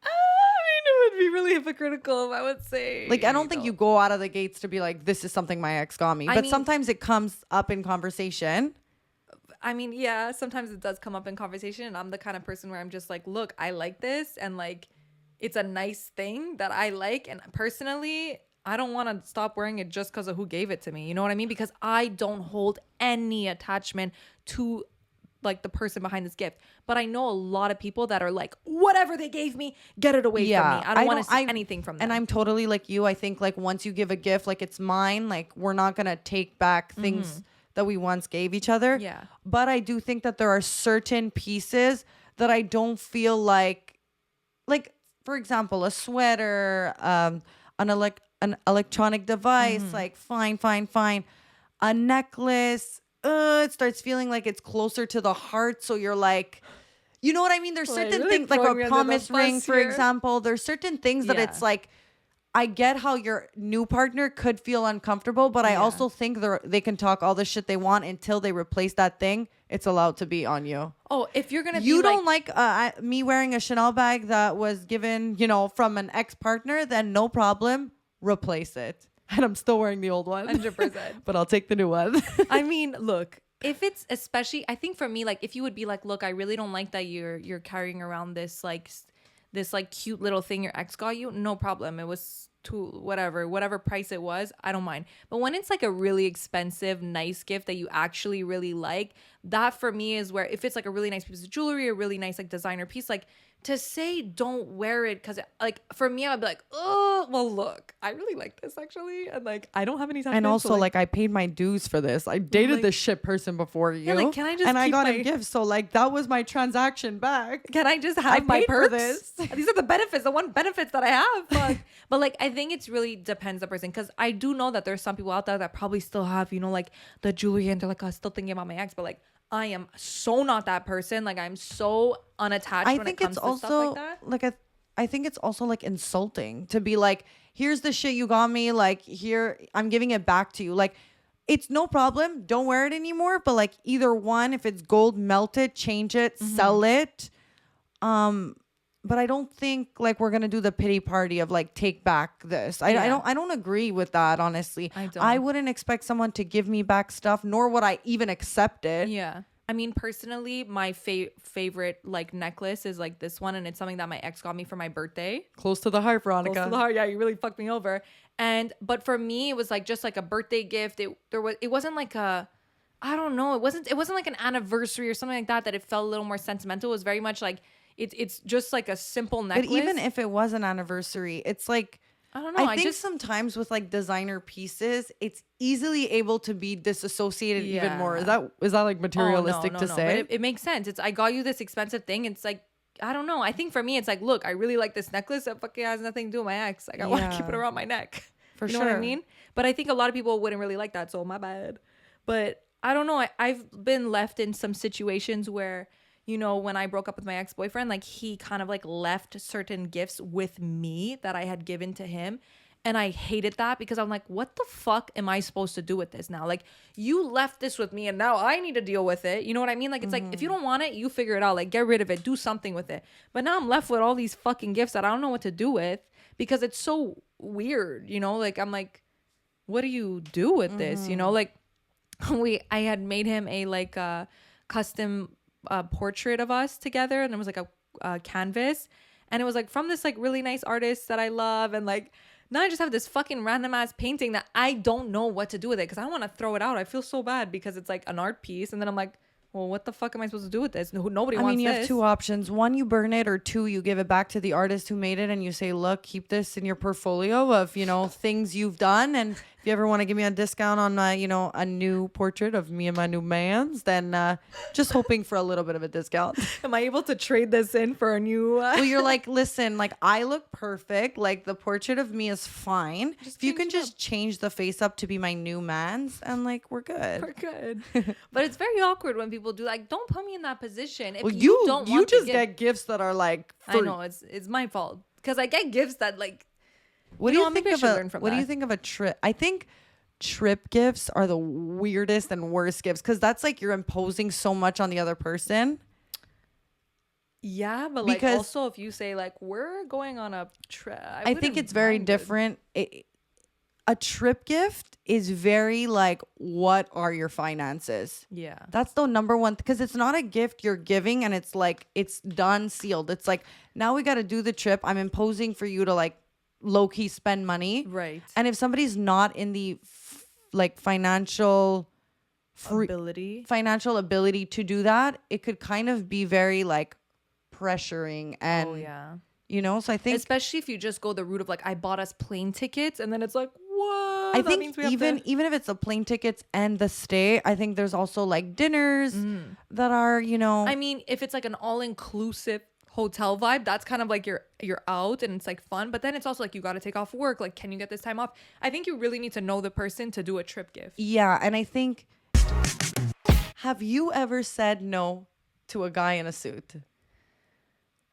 I mean, it would be really hypocritical if I would say. Like, I don't think you go out of the gates to be like, this is something my ex got me. But mean- sometimes it comes up in conversation. I mean, yeah, sometimes it does come up in conversation, and I'm the kind of person where I'm just like, look, I like this, and like, it's a nice thing that I like, and personally, I don't want to stop wearing it just because of who gave it to me. You know what I mean? Because I don't hold any attachment to like the person behind this gift. But I know a lot of people that are like, whatever they gave me, get it away from me. I don't want to see anything from them. And I'm totally like you. I think like once you give a gift, like it's mine, like we're not going to take back things that we once gave each other. Yeah. But I do think that there are certain pieces that I don't feel like for example, a sweater, an electronic device, like fine. A necklace, it starts feeling like it's closer to the heart. So you're like, you know what I mean? There's certain really things like throwing me a under the promise ring, bus for here. example. There's certain things that Yeah. it's like, I get how your new partner could feel uncomfortable, but I also think they can talk all the shit they want until they replace that thing. It's allowed to be on you. Oh, if you're gonna, You be don't like me wearing a Chanel bag that was given, from an ex-partner, then no problem, replace it. And I'm still wearing the old one. 100%. But I'll take the new one. I mean, look, if it's especially, I think for me, like if you would be like, look, I really don't like that you're carrying around this like cute little thing your ex got you, no problem. It was whatever price it was, I don't mind. But when it's like a really expensive, nice gift that you actually really like, that for me is where, if it's like a really nice piece of jewelry, a really nice like designer piece, like to say don't wear it because like for me I would be like, oh well, look, I really like this actually, and like I don't have any time. And also, like I paid my dues for this. I dated Like- this shit person before you. Yeah, like, can I just and I keep got my- a gift, so like that was my transaction back. Can I just I have my paid for perks? this. These are the benefits, the one benefits that I have. But like, I think it's really depends the person, because I do know that there's some people out there that probably still have, like the jewelry, and they're like, I'm still thinking about my ex. But like, I am so not that person. Like, I'm so unattached when it comes to stuff like that. I think it's also like insulting to be like, here's the shit you got me. Like, here, I'm giving it back to you. Like, it's no problem. Don't wear it anymore. But like, either one, if it's gold, melt it, change it, sell it. But I don't think like we're gonna do the pity party of like take back this. I don't agree with that, honestly. I don't. I wouldn't expect someone to give me back stuff, nor would I even accept it. Yeah. I mean, personally, my favorite like necklace is like this one, and it's something that my ex got me for my birthday. Close to the heart, Veronica. Close to the heart. Yeah, you really fucked me over. But for me, it was like just like a birthday gift. It wasn't like a, I don't know. It wasn't like an anniversary or something like that. That it felt a little more sentimental. It was very much like it's just like a simple necklace. But even if it was an anniversary, it's like, I don't know. I think sometimes with like designer pieces, it's easily able to be disassociated even more. Is that like materialistic to say? But it makes sense. I got you this expensive thing. It's like, I don't know. I think for me, it's like, look, I really like this necklace. It fucking has nothing to do with my ex. Like, I want to keep it around my neck. For you sure. know what I mean? But I think a lot of people wouldn't really like that. So my bad. But I don't know. I've been left in some situations where, when I broke up with my ex-boyfriend, like he kind of like left certain gifts with me that I had given to him. And I hated that because I'm like, what the fuck am I supposed to do with this now? Like, you left this with me and now I need to deal with it. You know what I mean? Like, it's like, if you don't want it, you figure it out. Like, get rid of it. Do something with it. But now I'm left with all these fucking gifts that I don't know what to do with because it's so weird. Like, I'm like, what do you do with this? Like, I had made him a like custom portrait of us together, and it was like a canvas, and it was like from this like really nice artist that I love, and like now I just have this fucking random ass painting that I don't know what to do with it because I don't want to throw it out. I feel so bad because it's like an art piece, and then I'm like, well, what the fuck am I supposed to do with this? Nobody wants this. You have two options. One, you burn it, or two, you give it back to the artist who made it and you say, look, keep this in your portfolio of, things you've done. And if you ever want to give me a discount on, a new portrait of me and my new man's, then just hoping for a little bit of a discount. Am I able to trade this in for a new? Well, you're like, listen, like I look perfect. Like the portrait of me is fine. If you can just change the face up to be my new man's, and like we're good. We're good. But it's very awkward when people do like, don't put me in that position. If Well, you don't want just to get gifts that are like. I know it's my fault because I get gifts that like. What do you think maybe I of should a learn from What do you that. think of a trip? I think trip gifts are the weirdest and worst gifts because that's like you're imposing so much on the other person. Yeah, but like Because also if you say like we're going on a trip, I think it's very different. A trip gift is very like, what are your finances? Yeah. That's the number one, because it's not a gift you're giving and it's like it's done, sealed. It's like, now we got to do the trip. I'm imposing for you to like low key spend money. Right. And if somebody's not in the like Ability. financial ability to do that, it could kind of be very like pressuring and Oh yeah. you know, so I think Especially if you just go the route of like I bought us plane tickets and then it's like what? I That think means we have even if it's the plane tickets and the stay, I think there's also like dinners that are, you know, I mean, if it's like an all-inclusive hotel vibe, that's kind of like you're out and it's like fun, but then it's also like you got to take off work. Like, can you get this time off? I think you really need to know the person to do a trip gift. yeah, and I think, have you ever said no to a guy in a suit?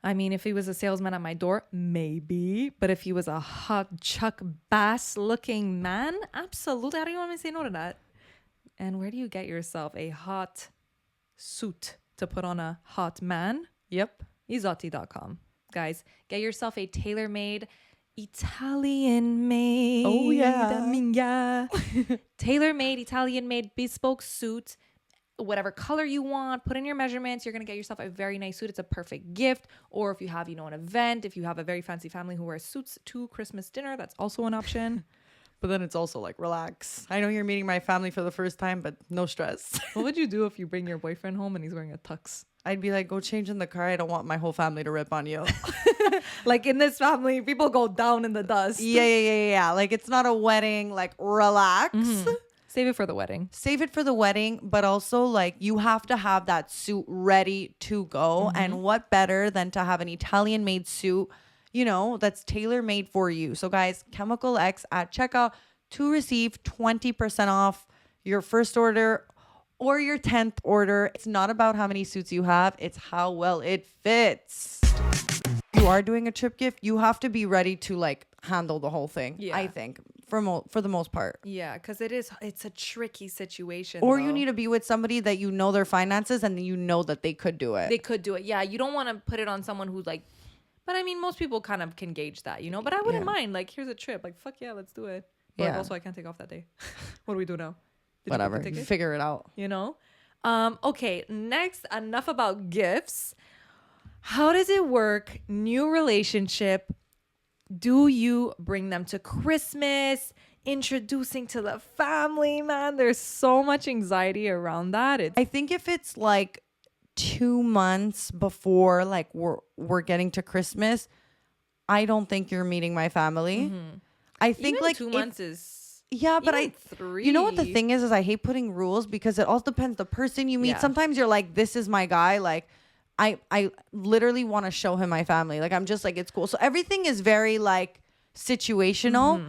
I mean, if he was a salesman at my door, maybe. But if he was a hot Chuck Bass looking man, absolutely. I don't even want to say no to that. And where do you get yourself a hot suit to put on a hot man? Yep. Izotti.com. Guys, get yourself a tailor-made Italian made. Oh, yeah. Amiga. Tailor-made, Italian-made bespoke suit. Whatever color you want, put in your measurements. You're going to get yourself a very nice suit. It's a perfect gift. Or if you have, an event, if you have a very fancy family who wears suits to Christmas dinner, that's also an option. But then it's also like, relax. I know you're meeting my family for the first time, but no stress. What would you do if you bring your boyfriend home and he's wearing a tux? I'd be like, go change in the car. I don't want my whole family to rip on you. Like in this family, people go down in the dust. Yeah. Like, it's not a wedding. Like, relax. Save it for the wedding. Save it for the wedding, but also like you have to have that suit ready to go. And what better than to have an Italian made suit, that's tailor made for you. So guys, Chemical X at checkout to receive 20% off your first order or your 10th order. It's not about how many suits you have, it's how well it fits. You are doing a trip gift, you have to be ready to like handle the whole thing. Yeah. I think for the most part. Yeah, because it's a tricky situation. Or though. you need to be with somebody that you know their finances and you know that they could do it. They could do it. Yeah, you don't want to put it on someone who's like, but I mean, most people kind of can gauge that, But I wouldn't mind. Like, here's a trip. Like, fuck yeah, let's do it. But like, Yeah. also, I can't take off that day. What do we do now? Did you book Whatever. the ticket? Figure it out. Okay, next, enough about gifts. How does it work? New relationship. Do you bring them to Christmas? Introducing to the family, man. There's so much anxiety around that. I think if it's like 2 months before like we're getting to Christmas, I don't think you're meeting my family. I think even like 2 months is yeah, but even 3. You know what the thing is I hate putting rules because it all depends the person you meet. Yeah. Sometimes you're like, this is my guy. Like I literally want to show him my family. Like I'm just like, it's cool. So everything is very like situational.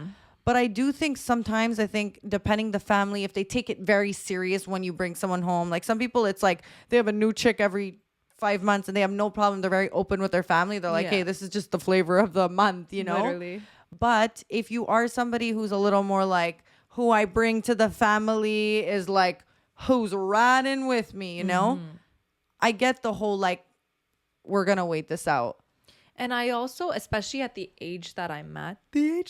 But I do think sometimes, I think depending the family, if they take it very serious when you bring someone home, like some people, it's like they have a new chick every 5 months and they have no problem. They're very open with their family. They're like, Yeah. hey, this is just the flavor of the month, Literally. But if you are somebody who's a little more like, who I bring to the family is like, who's riding with me, I get the whole like, we're going to wait this out. And I also, especially at the age that I'm at, I am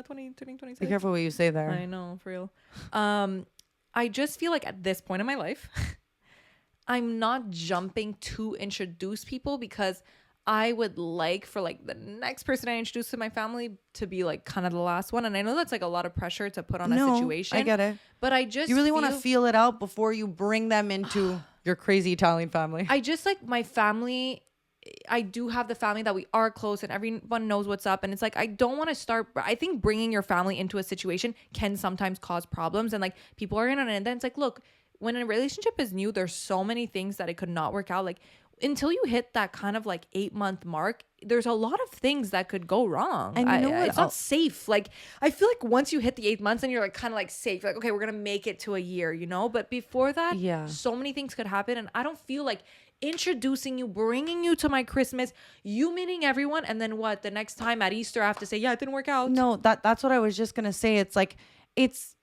turning 26. Be careful what you say there. I know, for real. I just feel like at this point in my life, I'm not jumping to introduce people because I would like for like the next person I introduce to my family to be like kind of the last one. And I know that's like a lot of pressure to put on a situation. I get it. But I just You really want to feel it out before you bring them into your crazy Italian family. I just like my family. I do have the family that we are close and everyone knows what's up. And it's like, I don't want to start. I think bringing your family into a situation can sometimes cause problems. And like people are going to, and then it's like, look, when a relationship is new, there's so many things that it could not work out. Like until you hit that kind of like 8-month mark, there's a lot of things that could go wrong. And you know what? It's not safe. Like I feel like once you hit the 8 months and you're like kind of like safe, like, okay, we're going to make it to a year, But before that, so many things could happen. And I don't feel like introducing you, bringing you to my Christmas, you meeting everyone, and then what? The next time at Easter, I have to say, yeah, it didn't work out. No, that's what I was just gonna say. It's like it's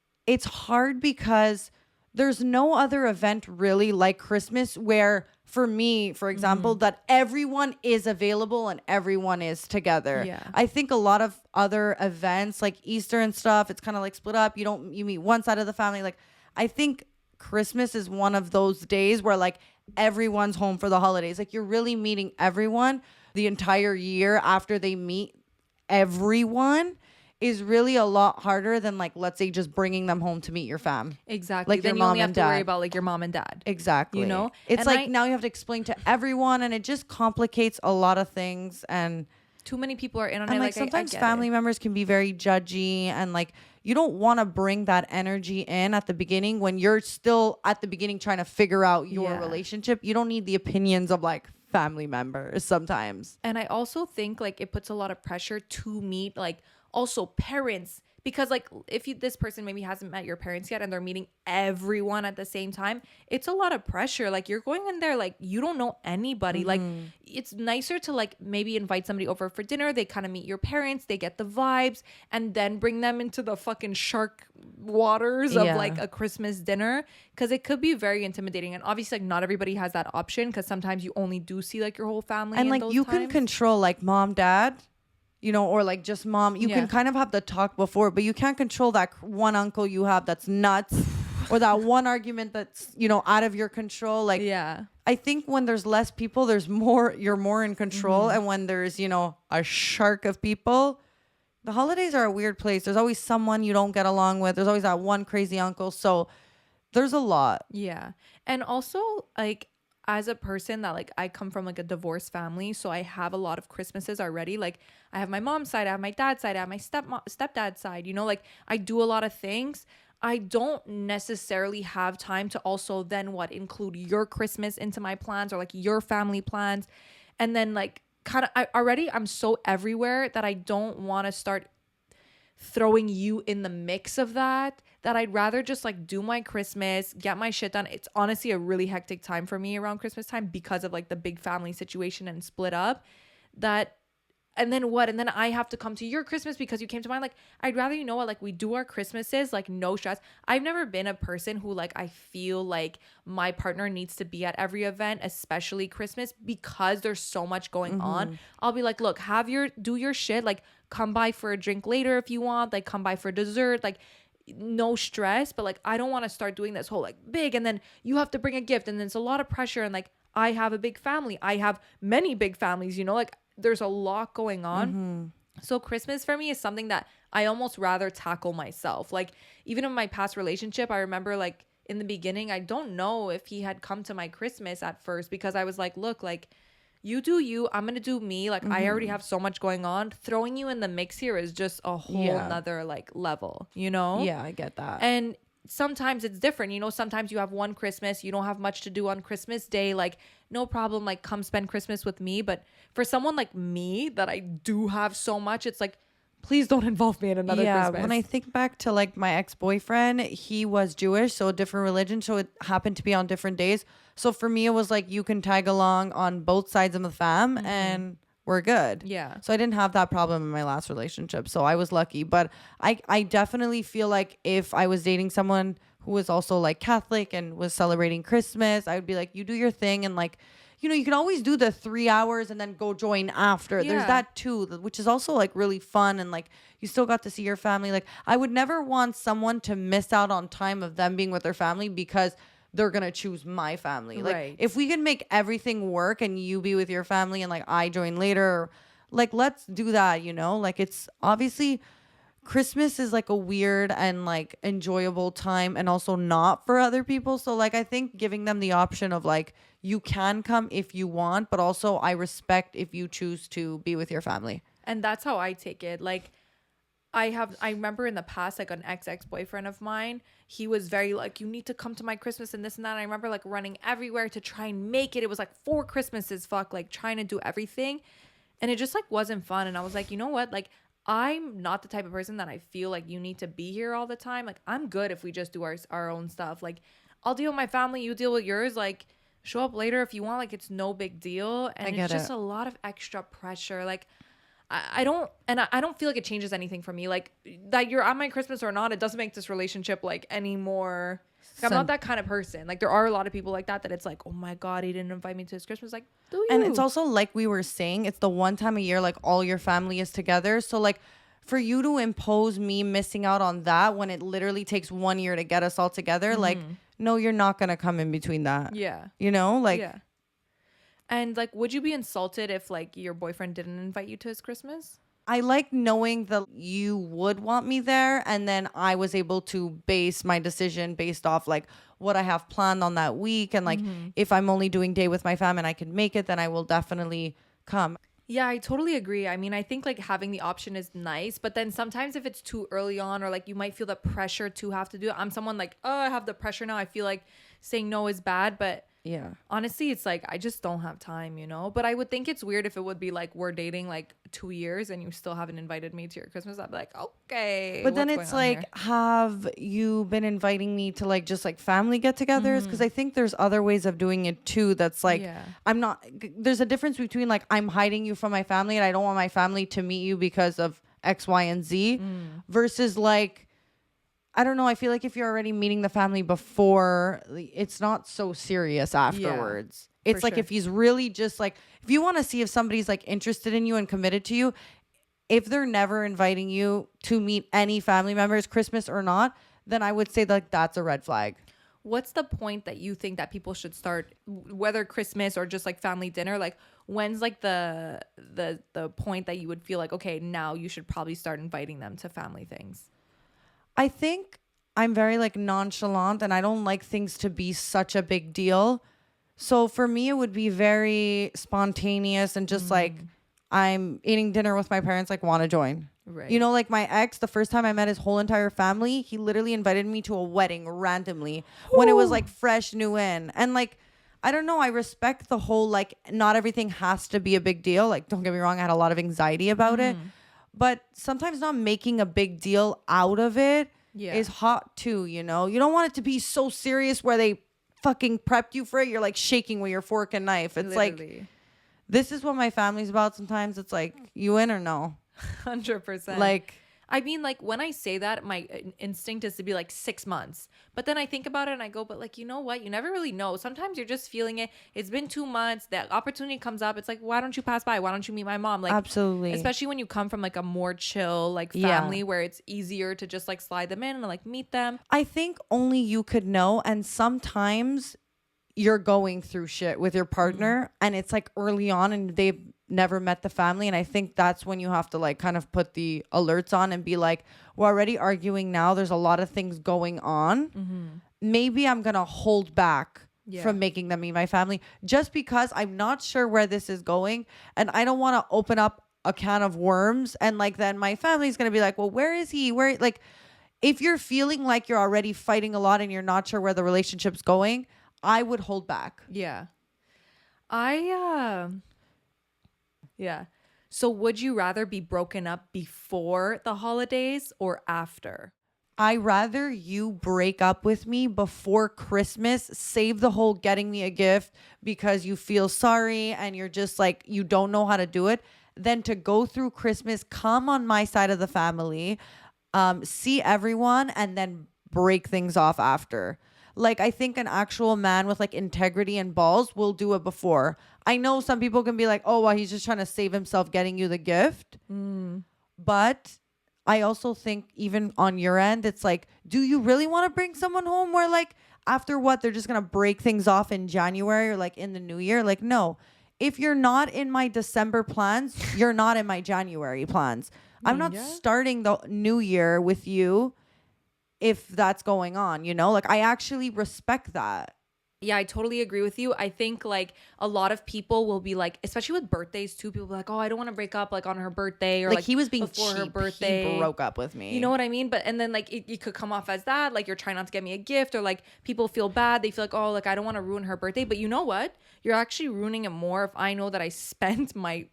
hard because there's no other event really like Christmas where, for me, for example, that everyone is available and everyone is together. Yeah. I think a lot of other events like Easter and stuff, it's kind of like split up. You meet one side of the family. Like, I think Christmas is one of those days where like everyone's home for the holidays. Like, you're really meeting everyone the entire year after they meet everyone is really a lot harder than, like, let's say just bringing them home to meet your fam. Exactly. Like then your you mom only have and to worry dad. about like your mom and dad. Exactly. You know? It's And like now you have to explain to everyone, and it just complicates a lot of things. And too many people are in on and it. like I sometimes get family it. members can be very judgy, and like you don't want to bring that energy in at the beginning when you're still at the beginning trying to figure out your Yeah. relationship. You don't need the opinions of like family members sometimes. And I also think like it puts a lot of pressure to meet like also parents, because like if you, this person maybe hasn't met your parents yet and they're meeting everyone at the same time, it's a lot of pressure. Like you're going in there like you don't know anybody. Like it's nicer to like maybe invite somebody over for dinner, they kind of meet your parents, they get the vibes, and then bring them into the fucking shark waters of Yeah. like a Christmas dinner, because it could be very intimidating. And obviously like not everybody has that option, because sometimes you only do see like your whole family And in like those you can times. control like mom, dad, or like just mom. You Yeah. can kind of have the talk before, but you can't control that one uncle you have that's nuts or that one argument that's, out of your control. Like, Yeah. I think when there's less people, you're more in control. And when there's, a shark of people, the holidays are a weird place. There's always someone you don't get along with. There's always that one crazy uncle. So there's a lot. Yeah. And also like as a person that like I come from like a divorced family, so I have a lot of Christmases already. Like I have my mom's side, I have my dad's side, I have my stepdad's side, like I do a lot of things. I don't necessarily have time to also then include your Christmas into my plans or like your family plans. And then like I'm so everywhere that I don't want to start throwing you in the mix of that I'd rather just like do my Christmas, get my shit done. It's honestly a really hectic time for me around Christmas time because of like the big family situation and split up. And then I have to come to your Christmas because you came to mine. Like, I'd rather, like we do our Christmases, like no stress. I've never been a person who like, I feel like my partner needs to be at every event, especially Christmas, because there's so much going on. I'll be like, look, do your shit. Like come by for a drink later if you want, like come by for dessert. Like no stress, but like, I don't want to start doing this whole like big, and then you have to bring a gift and then it's a lot of pressure. And like, I have a big family. I have many big families, like, there's a lot going on. So Christmas for me is something that I almost rather tackle myself. Like even in my past relationship, I remember like in the beginning, I don't know if he had come to my Christmas at first, because I was like, look, like you do you, I'm going to do me. Like I already have so much going on. Throwing you in the mix here is just a whole nother like level, Yeah, I get that. And sometimes it's different, sometimes you have one Christmas, you don't have much to do on Christmas Day, like no problem, like come spend Christmas with me. But for someone like me that I do have so much, it's like, please don't involve me in another Christmas. When I think back to like my ex-boyfriend, he was Jewish, so a different religion, so it happened to be on different days. So for me, it was like you can tag along on both sides of the fam and we're good. Yeah. So I didn't have that problem in my last relationship, so I was lucky. But I definitely feel like if I was dating someone who was also like Catholic and was celebrating Christmas, I would be like, you do your thing, and like, you can always do the 3 hours and then go join after. Yeah. There's that too, which is also like really fun, and like you still got to see your family. Like I would never want someone to miss out on time of them being with their family because they're gonna choose my family. Like Right. if we can make everything work and you be with your family and like I join later, like let's do that. Like it's obviously Christmas is like a weird and like enjoyable time, and also not for other people. So like I think giving them the option of like you can come if you want, but also I respect if you choose to be with your family. And that's how I take it. Like I remember in the past, like an ex-boyfriend of mine, he was very like, you need to come to my Christmas and this and that. And I remember like running everywhere to try and make it. It was like 4 Christmases, like trying to do everything. And it just like wasn't fun. And I was like, you know what? Like I'm not the type of person that I feel like you need to be here all the time. Like I'm good if we just do our own stuff. Like I'll deal with my family, you deal with yours. Like show up later if you want. Like it's no big deal. And it's just a lot of extra pressure. Like I don't feel like it changes anything for me. Like that you're at my Christmas or not, it doesn't make this relationship like any more. Like, I'm not that kind of person. Like there are a lot of people like that it's like, oh my God, he didn't invite me to his Christmas. Like, do you? And it's also like we were saying, it's the one time a year like all your family is together. So like for you to impose me missing out on that when it literally takes 1 year to get us all together, like, no, you're not gonna come in between that. Yeah. You know, like. Yeah. And like, would you be insulted if like your boyfriend didn't invite you to his Christmas? I like knowing that you would want me there, and then I was able to base my decision based off like what I have planned on that week, and like if I'm only doing day with my fam and I can make it, then I will definitely come. Yeah, I totally agree. I mean, I think like having the option is nice, but then sometimes if it's too early on or like you might feel the pressure to have to do it. I'm someone like, oh, I have the pressure now. I feel like saying no is bad, but Yeah. honestly, it's like I just don't have time, you know? But I would think it's weird if it would be like we're dating like 2 years and you still haven't invited me to your Christmas. I'd be like, okay. But then what's it's going on like, have you been inviting me to like just like family get-togethers? Because I think there's other ways of doing it too. That's like, Yeah. I'm not. There's a difference between like I'm hiding you from my family and I don't want my family to meet you because of X, Y, and Z, versus like, I don't know. I feel like if you're already meeting the family before, it's not so serious afterwards. It's like sure. if he's really just like, if you want to see if somebody's like interested in you and committed to you, if they're never inviting you to meet any family members, Christmas or not, then I would say like that's a red flag. What's the point that you think that people should start, whether Christmas or just like family dinner? Like when's like the point that you would feel like, okay, now you should probably start inviting them to family things? I think I'm very like nonchalant and I don't like things to be such a big deal. So for me, it would be very spontaneous and just like I'm eating dinner with my parents, like want to join. Right. You know, like my ex, the first time I met his whole entire family, he literally invited me to a wedding randomly when it was like fresh, new in. And like, I don't know, I respect the whole like not everything has to be a big deal. Like, don't get me wrong, I had a lot of anxiety about it. But sometimes not making a big deal out of it is hot too, you know? You don't want it to be so serious where they fucking prepped you for it. You're like shaking with your fork and knife. It's Literally. like, this is what my family's about sometimes. It's like, you in or no? 100%. Like, I mean, like when I say that, my instinct is to be like 6 months. But then I think about it and I go, but like, you know what? You never really know. Sometimes you're just feeling it. It's been 2 months. That opportunity comes up. It's like, why don't you pass by? Why don't you meet my mom? Like, absolutely. especially when you come from like a more chill like family where it's easier to just like slide them in and like meet them. I think only you could know. And sometimes you're going through shit with your partner and it's like early on and they've never met the family, and I think that's when you have to like kind of put the alerts on and be like, we're already arguing now, there's a lot of things going on, maybe I'm gonna hold back from making them meet my family just because I'm not sure where this is going and I don't want to open up a can of worms and like then my family's gonna be like, well, where is he, where, like if you're feeling like you're already fighting a lot and you're not sure where the relationship's going, I would hold back. Yeah. Yeah. So would you rather be broken up before the holidays or after? I rather you break up with me before Christmas, save the whole getting me a gift because you feel sorry and you're just like, you don't know how to do it, than to go through Christmas, come on my side of the family, see everyone, and then break things off after. Like, I think an actual man with like integrity and balls will do it before. I know some people can be like, oh, well, he's just trying to save himself getting you the gift. But I also think even on your end, it's like, do you really want to bring someone home where like after what, they're just going to break things off in January or like in the new year? Like, no, if you're not in my December plans, you're not in my January plans. I'm not starting the new year with you if that's going on, you know? Like, I actually respect that. Yeah, I totally agree with you. I think like a lot of people will be like, especially with birthdays too, people be like, oh, I don't want to break up like on her birthday or like he was being before cheap. her birthday. He broke up with me. You know what I mean? But and then like it could come off as that, like you're trying not to get me a gift, or like people feel bad. They feel like, oh, like I don't want to ruin her birthday. But you know what? You're actually ruining it more if I know that I spent my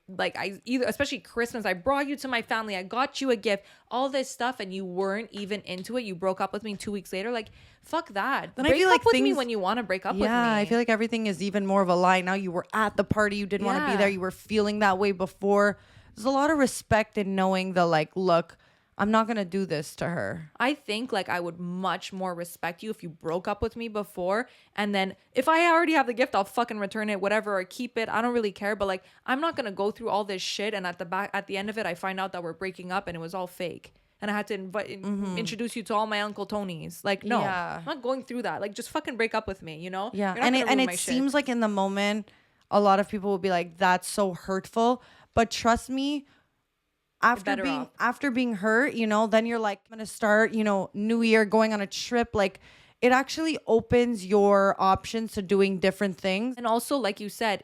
especially Christmas, I brought you to my family, I got you a gift, all this stuff, and you weren't even into it. You broke up with me 2 weeks later. Like, fuck that. Then break I feel up like with me when you want to break up with me. Yeah, I feel like everything is even more of a lie. Now you were at the party, you didn't want to be there, you were feeling that way before. there's a lot of respect in knowing the like, look, I'm not gonna do this to her. I think like I would much more respect you if you broke up with me before, and then if I already have the gift, I'll fucking return it, whatever, or keep it. I don't really care. But like, I'm not gonna go through all this shit, and at the end of it, I find out that we're breaking up and it was all fake, and I had to introduce you to all my Uncle Tony's. Like, no, Yeah. I'm not going through that. Like, just fucking break up with me, you know? Yeah, You're not and gonna it ruin my shit. seems like in the moment, a lot of people will be like, "That's so hurtful," but trust me, better off. after being hurt, you know, then you're like, I'm gonna start, you know, new year, going on a trip. Like, it actually opens your options to doing different things. And also, like you said,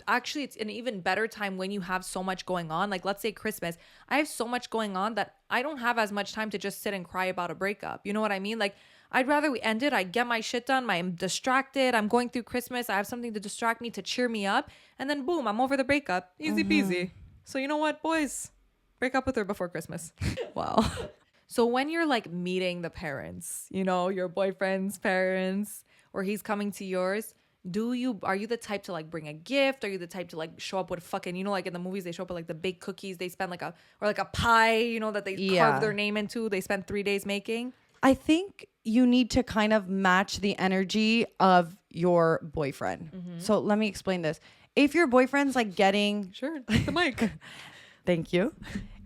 actually, it's an even better time when you have so much going on. Like, let's say Christmas, I have so much going on that I don't have as much time to just sit and cry about a breakup. You know what I mean? Like, I'd rather we end it. I get my shit done. I'm distracted. I'm going through Christmas. I have something to distract me, to cheer me up. And then boom, I'm over the breakup. Easy peasy. So you know what, boys? Break up with her before Christmas. Wow. So when you're like meeting the parents, you know, your boyfriend's parents, or he's coming to yours, are you the type to like bring a gift? Are you the type to like show up with fucking, you know, like in the movies, they show up with like the big cookies they spend or like a pie, you know, that they carve their name into, they spend 3 days making? I think you need to kind of match the energy of your boyfriend. So let me explain this. If your boyfriend's like getting Sure, take the mic. Thank you.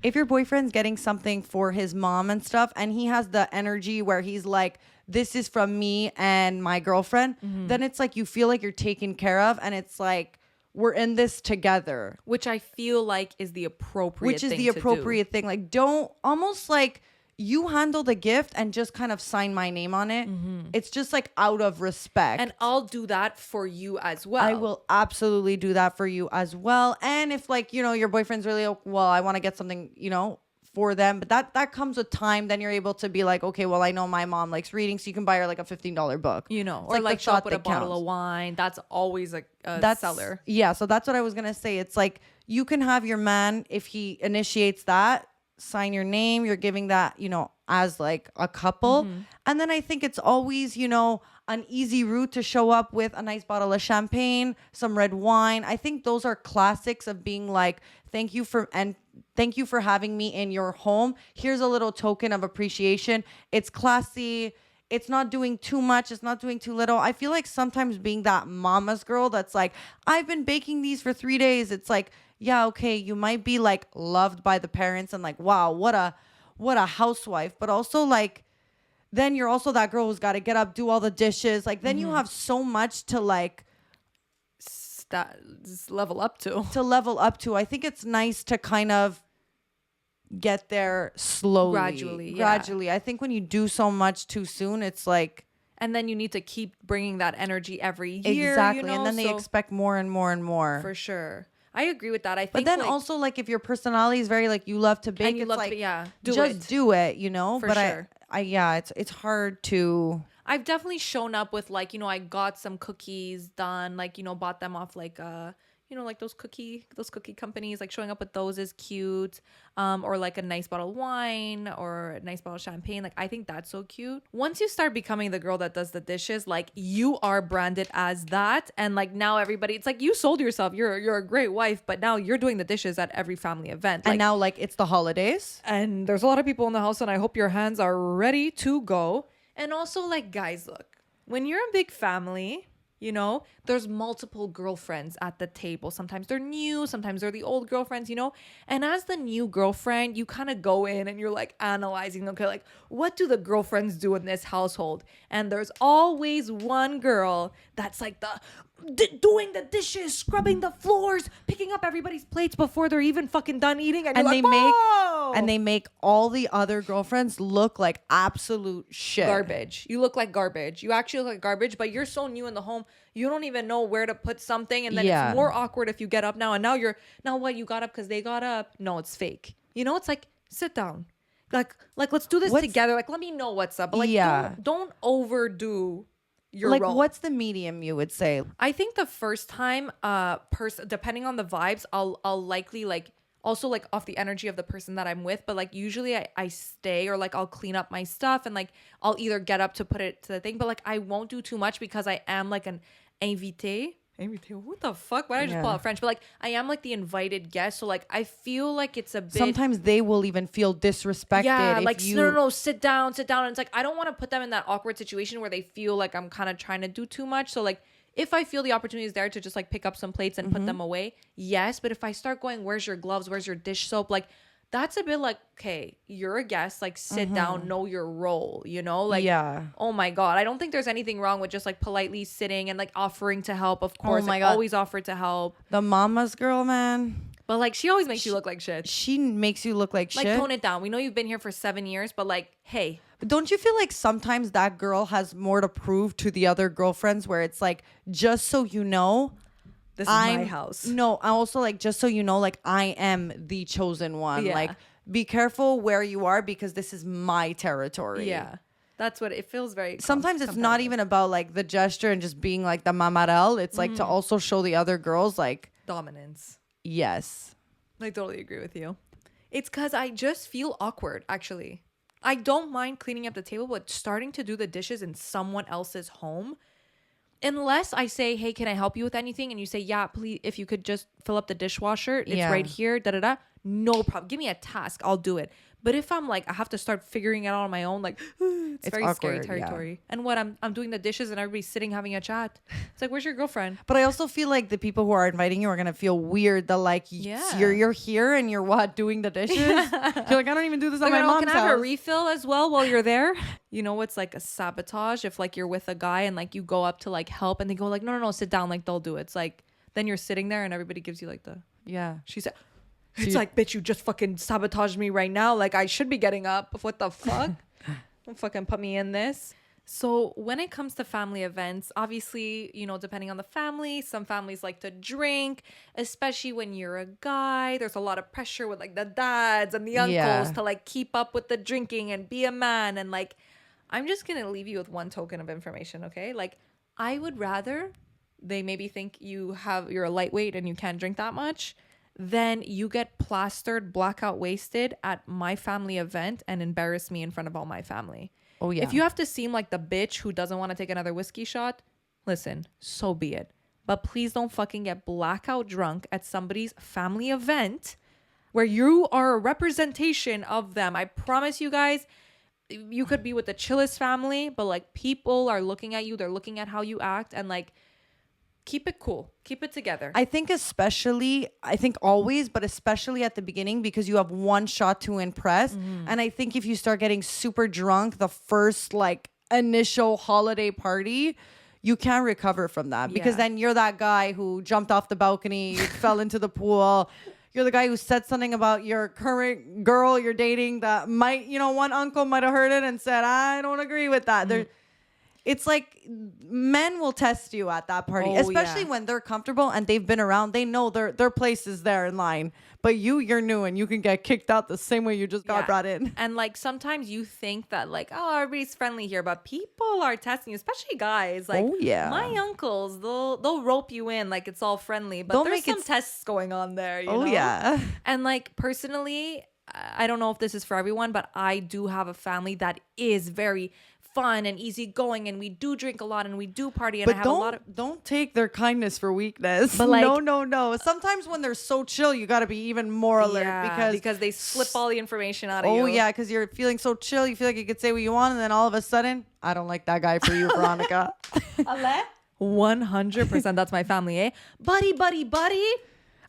If your boyfriend's getting something for his mom and stuff, and he has the energy where he's like, this is from me and my girlfriend, then it's like you feel like you're taken care of, and it's like, we're in this together. Which I feel like is the appropriate thing. Like, don't, almost like, you handle the gift and just kind of sign my name on it. It's just like out of respect. And I'll do that for you as well. I will absolutely do that for you as well. And if like, you know, your boyfriend's really, well, I want to get something, you know, for them, but that comes with time. Then you're able to be like, okay, well, I know my mom likes reading, so you can buy her like a $15 book, you know, it's or like the show up thought with a that bottle counts. of wine. That's always a That's seller. Yeah, so that's what I was gonna say. It's like, you can have your man, if he initiates that, sign your name, you're giving that, you know, as like a couple. And then I think it's always, you know, an easy route to show up with a nice bottle of champagne, some red wine. I think those are classics of being like, thank you for having me in your home. Here's a little token of appreciation. It's classy. It's not doing too much. It's not doing too little. I feel like sometimes being that mama's girl that's like, I've been baking these for 3 days. It's like, yeah, okay, you might be like loved by the parents and like, wow, what a housewife. But also like, then you're also that girl who's got to get up, do all the dishes. Like, then you have so much to like just level up to. I think it's nice to kind of get there slowly. Gradually. I think when you do so much too soon, it's like, and then you need to keep bringing that energy every year. Exactly. You know? And then they expect more and more and more. For sure. I agree with that. I think, but then like, also like if your personality is very like you love to bake, and you it's love like to, do it, you know. For but sure. It's hard to. I've definitely shown up with like, you know, I got some cookies done, like, you know, bought them off like you know, like those cookie companies, like showing up with those is cute. Or like a nice bottle of wine or a nice bottle of champagne. Like, I think that's so cute. Once you start becoming the girl that does the dishes, like you are branded as that. And like now everybody, it's like you sold yourself. You're a great wife, but now you're doing the dishes at every family event. And now like it's the holidays. And there's a lot of people in the house, and I hope your hands are ready to go. And also, like, guys, look, when you're a big family, you know, there's multiple girlfriends at the table. Sometimes they're new, sometimes they're the old girlfriends, you know. And as the new girlfriend, you kind of go in and you're like analyzing, okay, like, what do the girlfriends do in this household? And there's always one girl that's like doing the dishes, scrubbing the floors, picking up everybody's plates before they're even fucking done eating, and they make all the other girlfriends look like absolute shit. Garbage. You look like garbage. You actually look like garbage, but you're so new in the home, you don't even know where to put something, and then it's more awkward if you get up now, and now what, you got up because they got up? No, it's fake. You know, it's like, sit down. Like let's do this together. Like, let me know what's up. But like, don't overdo your role. What's the medium you would say? I think the first time, depending on the vibes, I'll likely like also like off the energy of the person that I'm with, but like usually I stay, or like I'll clean up my stuff, and like I'll either get up to put it to the thing, but like I won't do too much because I am like an invité. What the fuck? Why did I just pull out French? But like, I am like the invited guest, so like, I feel like it's a bit. Sometimes they will even feel disrespected. Yeah, if like you... no, sit down. And it's like I don't want to put them in that awkward situation where they feel like I'm kind of trying to do too much. So like, if I feel the opportunity is there to just like pick up some plates and put them away, yes. But if I start going, where's your gloves? Where's your dish soap? Like, that's a bit like, okay, you're a guest, like sit down, know your role, you know? Like, oh my God. I don't think there's anything wrong with just like politely sitting and like offering to help. Of course, my like, God. always offer to help. The mama's girl, man. But like, she always makes you look like shit. She makes you look like shit. Like, tone it down. We know you've been here for 7 years, but like, hey. But don't you feel like sometimes that girl has more to prove to the other girlfriends where it's like, just so you know, this is my house. No, I also like, just so you know, like I am the chosen one. Yeah. Like, be careful where you are because this is my territory. Yeah. That's what it feels very. Sometimes it's not even about like the gesture and just being like the mamarel. It's like to also show the other girls like dominance. Yes. I totally agree with you. It's because I just feel awkward, actually. I don't mind cleaning up the table, but starting to do the dishes in someone else's home, unless I say, hey, can I help you with anything? And you say, yeah, please, if you could just fill up the dishwasher. It's right here, da-da-da. No problem. Give me a task. I'll do it. But if I'm like, I have to start figuring it out on my own, like, it's very awkward, scary territory. Yeah. And what I'm doing the dishes and everybody's sitting having a chat. It's like, where's your girlfriend? But I also feel like the people who are inviting you are gonna feel weird that like you're here and you're what, doing the dishes? You're like, I don't even do this on my mom's house. Can I have a refill as well while you're there? You know what's like a sabotage if like you're with a guy and like you go up to like help and they go like, no, sit down, like they'll do it. It's like then you're sitting there and everybody gives you like the she said. It's like, bitch, you just fucking sabotaged me right now. Like, I should be getting up. What the fuck? Don't fucking put me in this. So when it comes to family events, obviously, you know, depending on the family, some families like to drink, especially when you're a guy. There's a lot of pressure with like the dads and the uncles to like keep up with the drinking and be a man. And like, I'm just going to leave you with one token of information, okay? Like, I would rather they maybe think you're a lightweight and you can't drink that much, then you get plastered, blackout wasted at my family event and embarrass me in front of all my family. Oh, yeah. If you have to seem like the bitch who doesn't want to take another whiskey shot, listen, so be it. But please don't fucking get blackout drunk at somebody's family event where you are a representation of them. I promise you guys, you could be with the chillest family, but like people are looking at you. They're looking at how you act and like, keep it cool. Keep it together. I think always, but especially at the beginning because you have one shot to impress. And I think if you start getting super drunk the first like initial holiday party, you can't recover from that because then you're that guy who jumped off the balcony, fell into the pool. You're the guy who said something about your current girl you're dating that might, you know, one uncle might have heard it and said, I don't agree with that. It's like men will test you at that party, especially when they're comfortable and they've been around. They know their place is there in line. But you're new and you can get kicked out the same way you just got brought in. And like sometimes you think that like, oh, everybody's friendly here, but people are testing you, especially guys. Like my uncles, they'll rope you in like it's all friendly, but there's some tests going on there. You know? Yeah. And like personally, I don't know if this is for everyone, but I do have a family that is very fun and easygoing, and we do drink a lot and we do party. And but I have a lot of don't take their kindness for weakness. But like, no. Sometimes when they're so chill, you got to be even more alert because they slip all the information out of you. Oh yeah, because you're feeling so chill, you feel like you could say what you want, and then all of a sudden, I don't like that guy for you, Veronica. 100%. That's my family, eh? Buddy.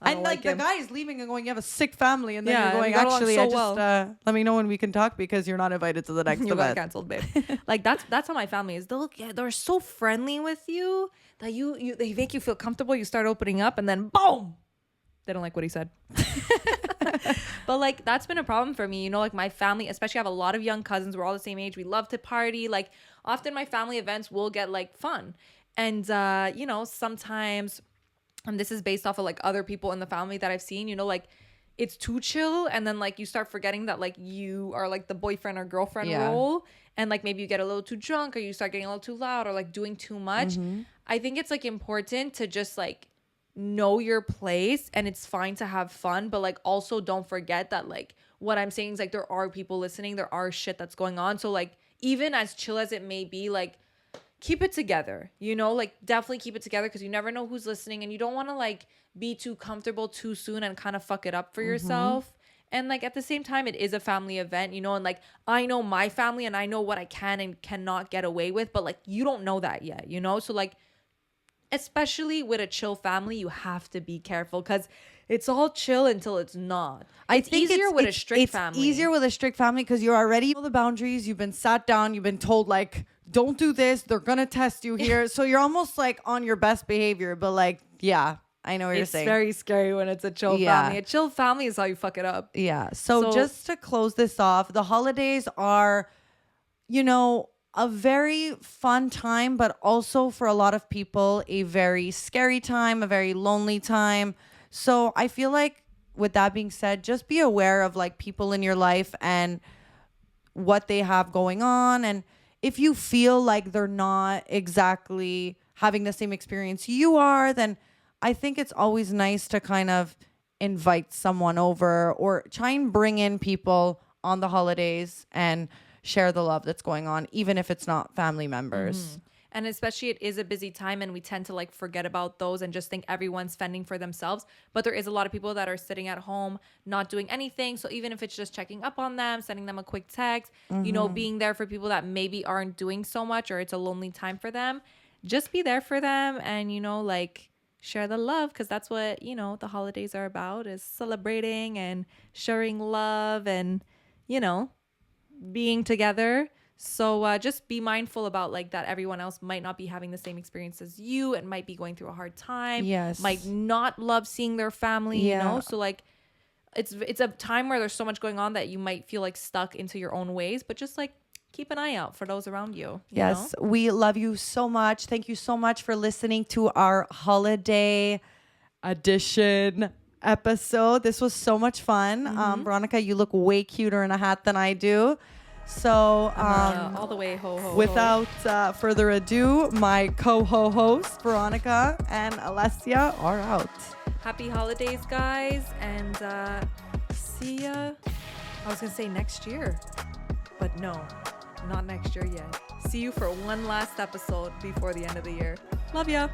And like the guy is leaving and going, you have a sick family, and then you're going, actually, let me know when we can talk because you're not invited to the next event. You got canceled, babe. Like that's how my family is. They're so friendly with you that they make you feel comfortable. You start opening up, and then boom, they don't like what he said. But like that's been a problem for me, you know. Like my family, especially, I have a lot of young cousins. We're all the same age. We love to party. Like often my family events will get like fun, and you know sometimes. And this is based off of like other people in the family that I've seen, you know, like it's too chill. And then like you start forgetting that like you are like the boyfriend or girlfriend role. And like maybe you get a little too drunk or you start getting a little too loud or like doing too much. I think it's like important to just like know your place, and it's fine to have fun. But like also don't forget that like what I'm saying is like there are people listening. There are shit that's going on. So like even as chill as it may be, like keep it together, you know, like definitely keep it together because you never know who's listening and you don't want to like be too comfortable too soon and kind of fuck it up for yourself. And like at the same time, it is a family event, you know, and like I know my family and I know what I can and cannot get away with, but like you don't know that yet, you know? So like, especially with a chill family, you have to be careful because it's all chill until it's not. I think easier with a strict it's family. easier with a strict family because you're already know the boundaries. You've been sat down. You've been told like, don't do this. They're gonna test you here. So you're almost like on your best behavior. But like, yeah, I know what you're saying. It's very scary when it's a chill family. A chill family is how you fuck it up. Yeah. So just to close this off, the holidays are, you know, a very fun time, but also for a lot of people, a very scary time, a very lonely time. So I feel like with that being said, just be aware of like people in your life and what they have going on. And if you feel like they're not exactly having the same experience you are, then I think it's always nice to kind of invite someone over or try and bring in people on the holidays and share the love that's going on, even if it's not family members. And especially it is a busy time and we tend to like forget about those and just think everyone's fending for themselves. But there is a lot of people that are sitting at home, not doing anything. So even if it's just checking up on them, sending them a quick text, you know, being there for people that maybe aren't doing so much or it's a lonely time for them, just be there for them and, you know, like share the love because that's what, you know, the holidays are about is celebrating and sharing love and, you know, being together. So just be mindful about like that everyone else might not be having the same experience as you and might be going through a hard time. Yes. Might not love seeing their family, you know? So like it's a time where there's so much going on that you might feel like stuck into your own ways, but just like keep an eye out for those around you. Yes. You know? We love you so much. Thank you so much for listening to our holiday edition episode. This was so much fun. Veronica, you look way cuter in a hat than I do. So all the way ho. Without further ado, my co-host Veronica and Alessia are out. Happy holidays, guys, and see ya. I was gonna say next year, but no, not next year yet. See you for one last episode before the end of the year. Love ya.